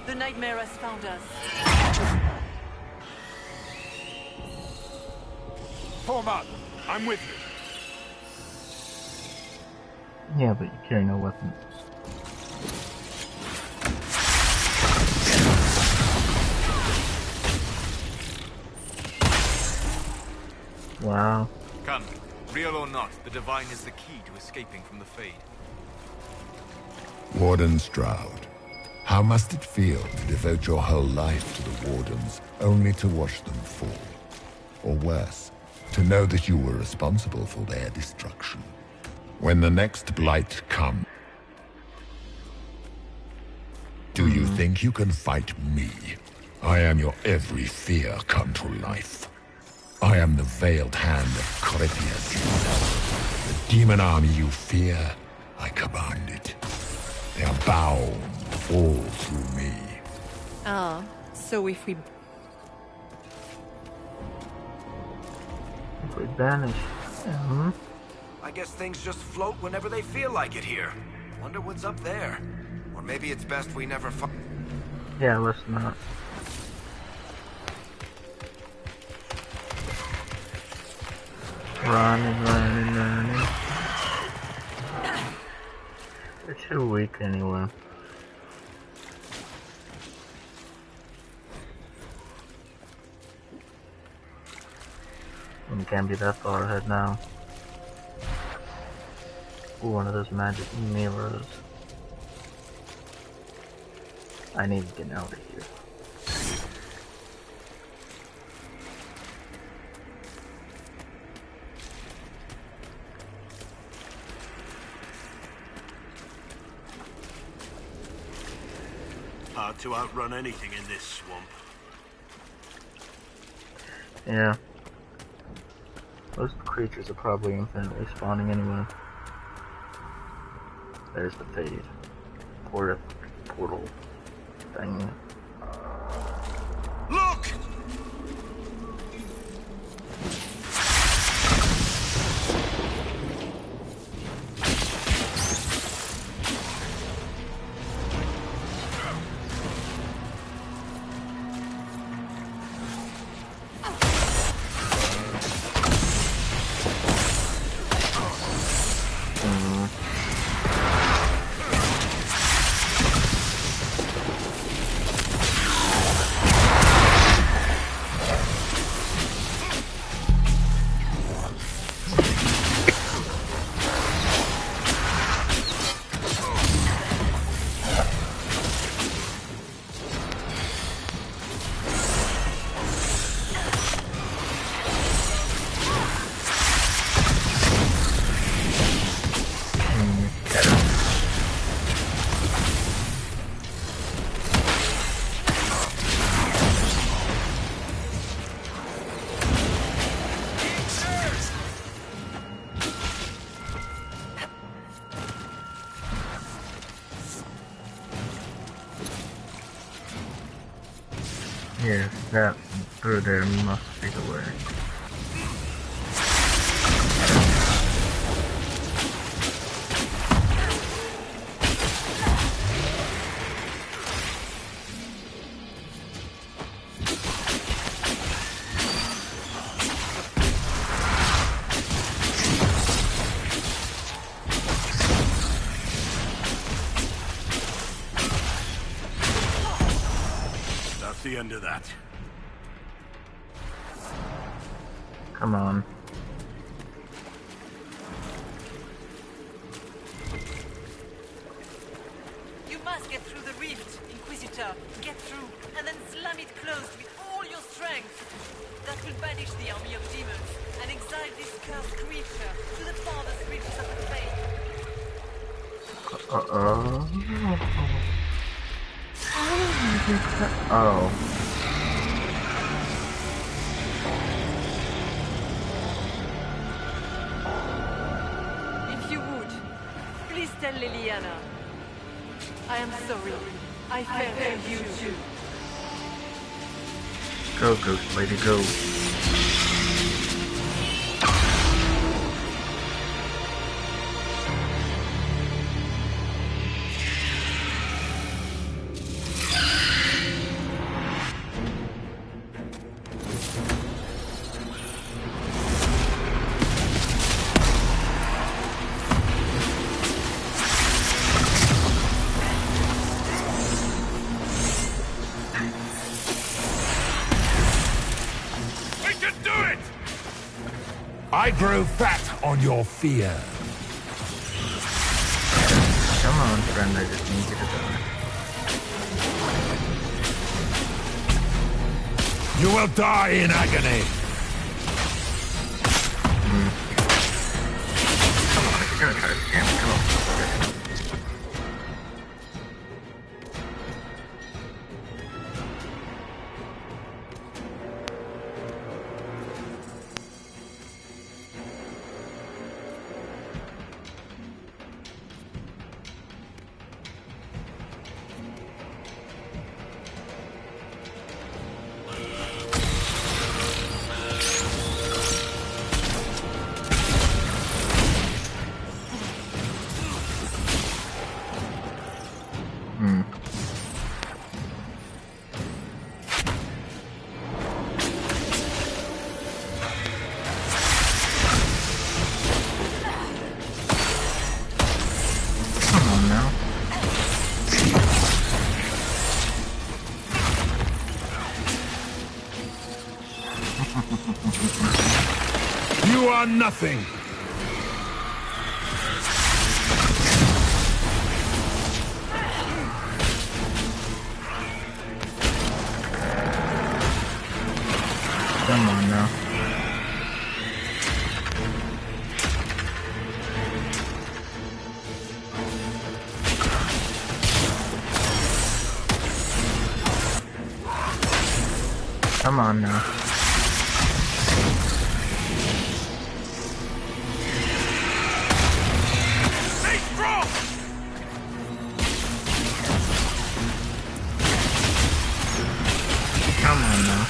The nightmare has found us. Form up. I'm with you. Yeah, but you carry no weapons. Wow. Come, real or not, the Divine is the key to escaping from the Fade. Warden Stroud, how must it feel to devote your whole life to the Wardens, only to watch them fall? Or worse, to know that you were responsible for their destruction. When the next blight comes, do you think you can fight me? I am your every fear come to life. I am the veiled hand of Corypheus himself. The demon army you fear, I command it. They are bound all through me. Ah, so if we banish him. I guess things just float whenever they feel like it here. Wonder what's up there. Or maybe it's best we never find. Yeah, let's not. Running. They're too weak anyway. And can't be that far ahead now. Ooh, one of those magic mirrors. I need to get out of here. Hard to outrun anything in this swamp. Yeah. Those creatures are probably infinitely spawning anyway. There's the Fade. Portal thing. Look! Yeah, that through there must be the way. That's the end of that. Come on. You must get through the rift, Inquisitor. Get through, and then slam it closed with all your strength. That will banish the army of demons and exile this cursed creature to the farthest reaches of the Fade. Oh. If you would, please tell Liliana. I am sorry. I failed you too. Go, Ghost Lady, go. I grow fat on your fear. Come on, friend, I just need you to die. You will die in agony. Come on, if you're gonna try to scam me, come on. You are nothing. Come on now. Come on now. Stay strong! Come on now.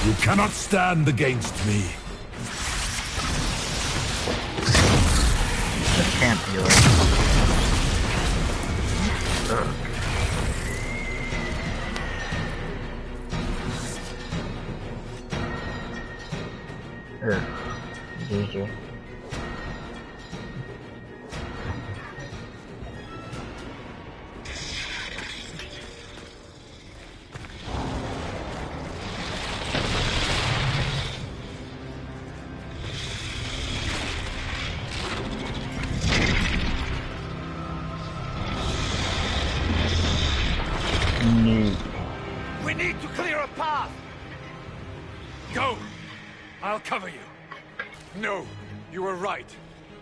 You cannot stand against me. This can't be right. Ugh. Here. GG. No. We need to clear a path. Go. I'll cover you. No, you were right.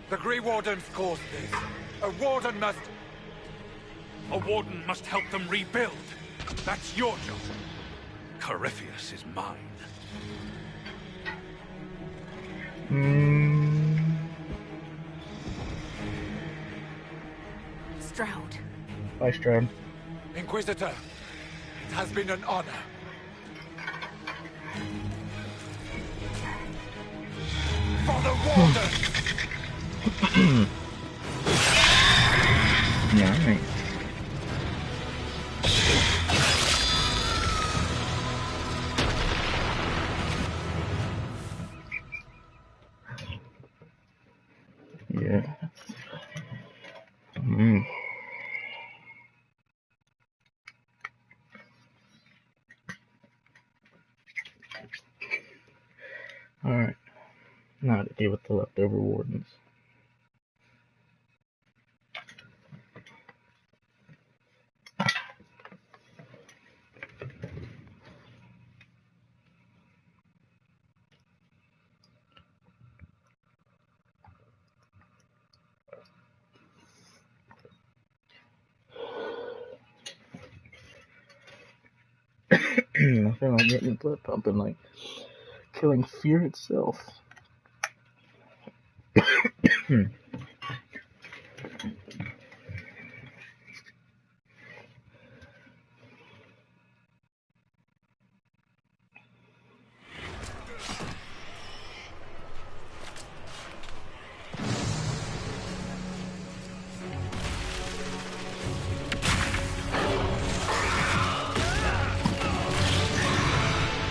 The Grey Wardens caused this. A Warden must... A Warden must help them rebuild. That's your job. Corypheus is mine. Stroud. Bye, Stroud. Inquisitor, it has been an honor. For the Warden! Yeah, alright. Yeah. Alright. Now to deal with the leftover wardens. I feel like getting blood pumping, like killing fear itself.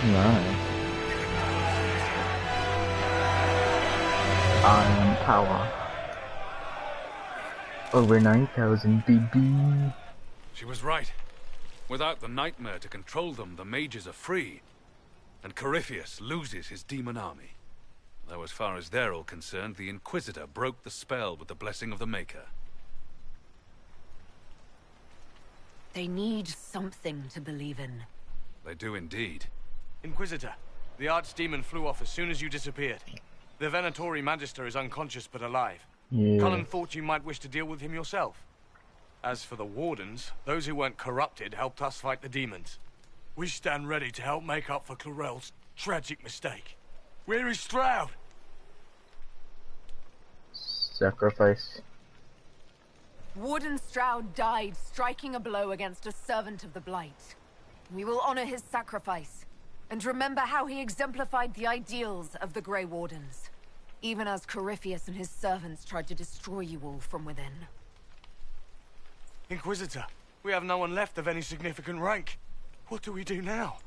Nice. I am power. Over 9,000 BB. She was right. Without the nightmare to control them, the mages are free. and Corypheus loses his demon army. Though as far as they're all concerned, the Inquisitor broke the spell with the blessing of the Maker. They need something to believe in. They do indeed. Inquisitor, the Archdemon flew off as soon as you disappeared. The Venatori Magister is unconscious but alive. Yeah. Cullen thought you might wish to deal with him yourself. As for the Wardens, those who weren't corrupted helped us fight the demons. We stand ready to help make up for Clarel's tragic mistake. Where is Stroud? Sacrifice. Warden Stroud died striking a blow against a servant of the Blight. We will honor his sacrifice, and remember how he exemplified the ideals of the Grey Wardens, even as Corypheus and his servants tried to destroy you all from within. Inquisitor, we have no one left of any significant rank. What do we do now?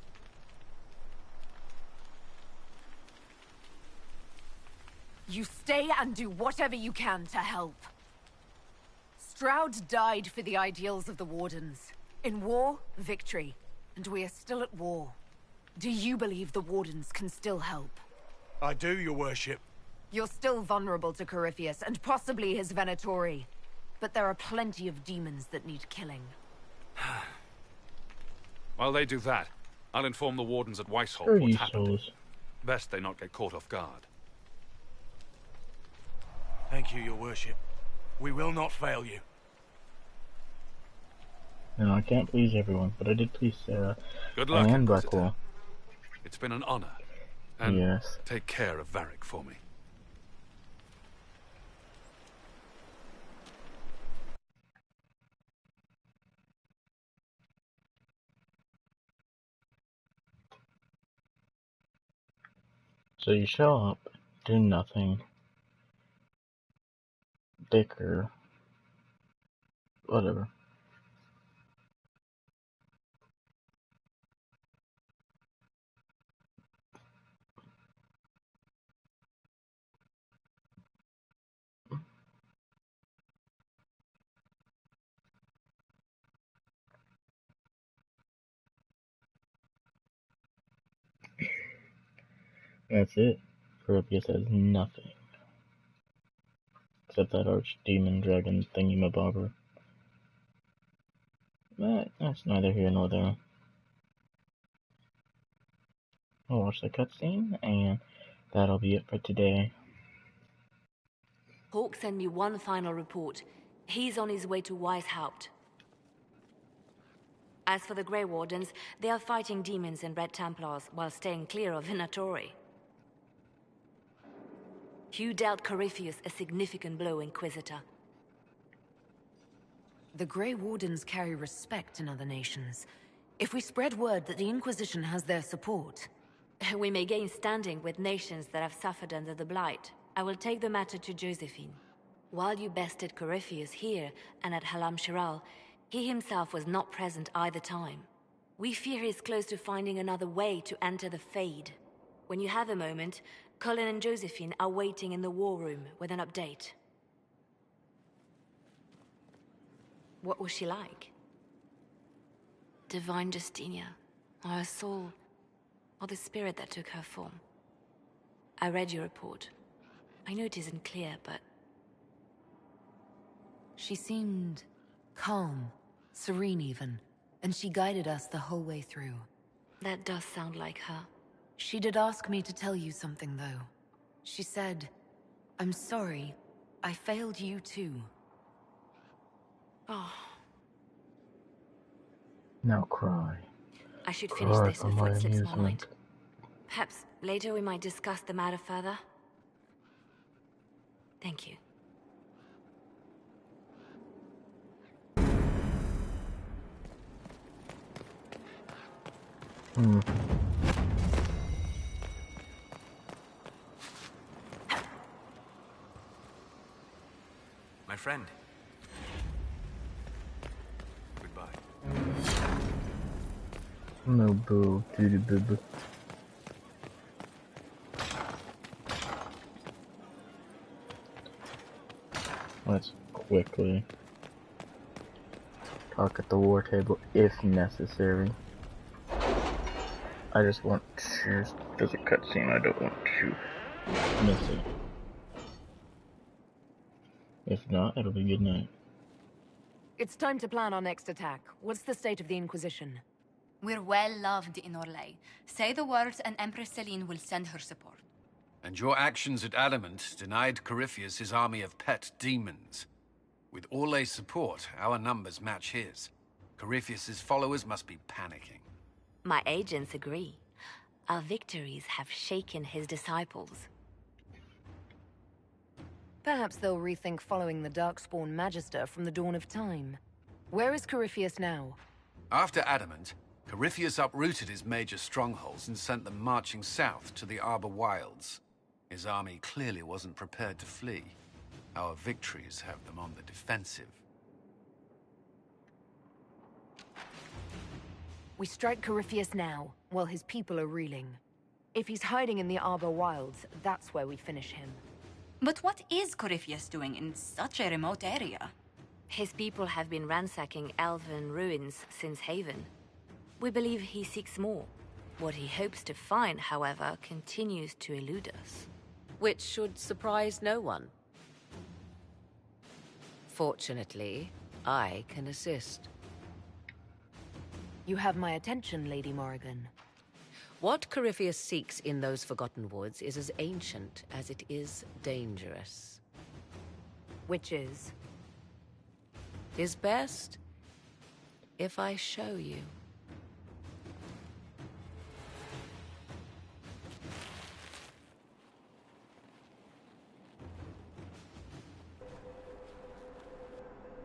You stay and do whatever you can to help. Stroud died for the ideals of the Wardens. In war, victory. And we are still at war. Do you believe the Wardens can still help? I do, your worship. You're still vulnerable to Corypheus, and possibly his Venatori. But there are plenty of demons that need killing. While they do that, I'll inform the Wardens at Weishaupt Sure, what's you happened. souls. Best they not get caught off guard. Thank you, your worship. We will not fail you. And I can't please everyone, but I did please Sarah. Good luck, and Inquisitor. Blackwall. It's been an honor. And Yes. take care of Varric for me. So you show up, do nothing, bicker, whatever. That's it. Corypheus has nothing. Except that archdemon dragon thingy-mabobber. But that's neither here nor there. We'll watch the cutscene, and that'll be it for today. Hawk sent me one final report. He's on his way to Weishaupt. As for the Grey Wardens, they are fighting demons and Red Templars while staying clear of Venatori. Hugh dealt Corypheus a significant blow, Inquisitor. The Grey Wardens carry respect in other nations. If we spread word that the Inquisition has their support... We may gain standing with nations that have suffered under the Blight. I will take the matter to Josephine. While you bested Corypheus here and at Halam Shiral, he himself was not present either time. We fear he is close to finding another way to enter the Fade. When you have a moment, Colin and Josephine are waiting in the war room with an update. What was she like? Divine Justinia, or her soul, or the spirit that took her form. I read your report. I know it isn't clear, but... She seemed calm, serene even, and she guided us the whole way through. That does sound like her. She did ask me to tell you something, though. She said, "I'm sorry, I failed you too." Oh. Now cry. I should finish Cry this for before my it slips my amusement. mind. Perhaps later we might discuss the matter further. Thank you. My friend. Goodbye. No boo, duty boo boo. Let's quickly talk at the war table if necessary. I just want to. There's a cutscene. I don't want to miss it. If not, it'll be good night. It's time to plan our next attack. What's the state of the Inquisition? We're well loved in Orlais. Say the words and Empress Celine will send her support. And your actions at Adamant denied Corypheus his army of pet demons. With Orlais' support, our numbers match his. Corypheus' followers must be panicking. My agents agree. Our victories have shaken his disciples. Perhaps they'll rethink following the Darkspawn Magister from the dawn of time. Where is Corypheus now? After Adamant, Corypheus uprooted his major strongholds and sent them marching south to the Arbor Wilds. His army clearly wasn't prepared to flee. Our victories have them on the defensive. We strike Corypheus now, while his people are reeling. If he's hiding in the Arbor Wilds, that's where we finish him. But what is Corypheus doing in such a remote area? His people have been ransacking elven ruins since Haven. We believe he seeks more. What he hopes to find, however, continues to elude us. Which should surprise no one. Fortunately, I can assist. You have my attention, Lady Morrigan. What Corypheus seeks in those Forgotten Woods is as ancient as it is dangerous. Which is? Is best if I show you.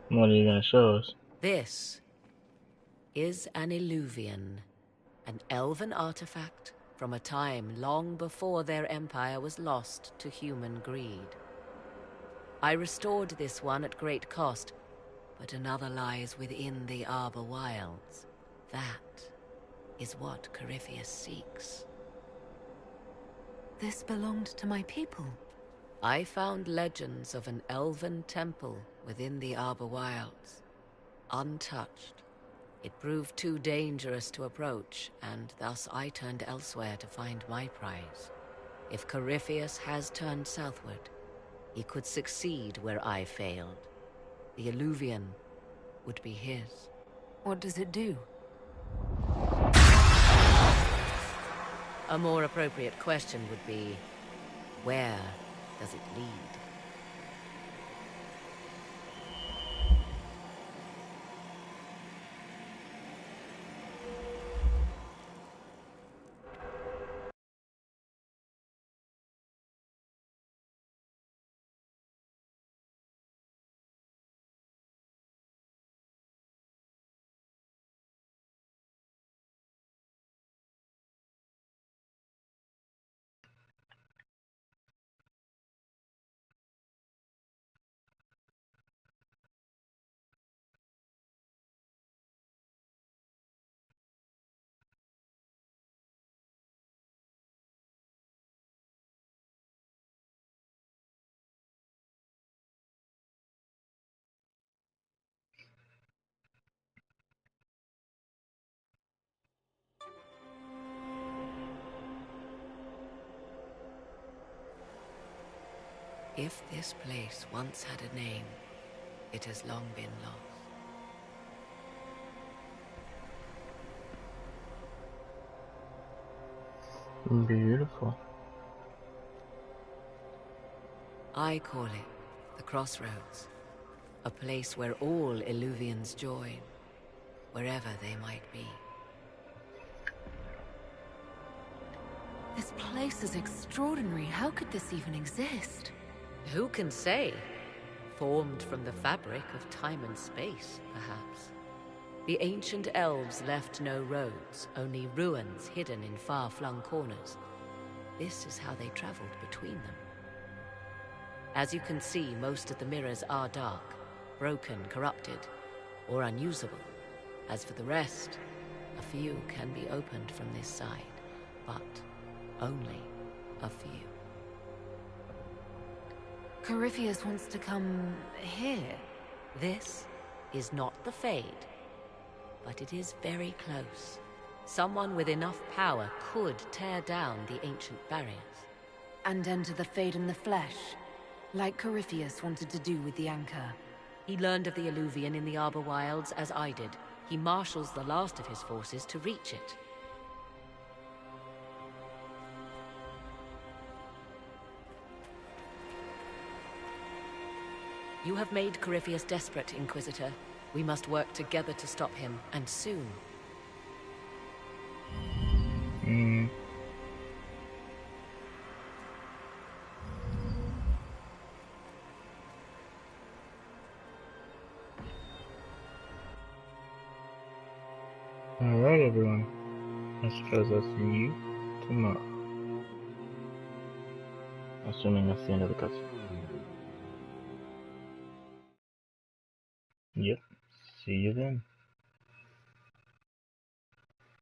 What are you gonna show us? This is an Illuvian, an elven artifact from a time long before their empire was lost to human greed. I restored this one at great cost, but another lies within the Arbor Wilds. That is what Corypheus seeks. This belonged to my people. I found legends of an elven temple within the Arbor Wilds, untouched. It proved too dangerous to approach, and thus I turned elsewhere to find my prize. If Corypheus has turned southward, he could succeed where I failed. The Illuvian would be his. What does it do? A more appropriate question would be, where does it lead? If this place once had a name, it has long been lost. Beautiful. I call it the Crossroads, a place where all Illuvians join, wherever they might be. This place is extraordinary. How could this even exist? Who can say? Formed from the fabric of time and space, perhaps. The ancient elves left no roads, only ruins hidden in far-flung corners. This is how they traveled between them. As you can see, most of the mirrors are dark, broken, corrupted, or unusable. As for the rest, a few can be opened from this side, but only a few. Corypheus wants to come here. This is not the Fade, but it is very close. Someone with enough power could tear down the ancient barriers. And enter the Fade in the flesh, like Corypheus wanted to do with the Anchor. He learned of the Alluvian in the Arbor Wilds, as I did. He marshals the last of his forces to reach it. You have made Corypheus desperate, Inquisitor. We must work together to stop him, and soon. Alright, everyone. I suppose I'll see you tomorrow. Assuming that's the end of the cutscene. Yep. See you then.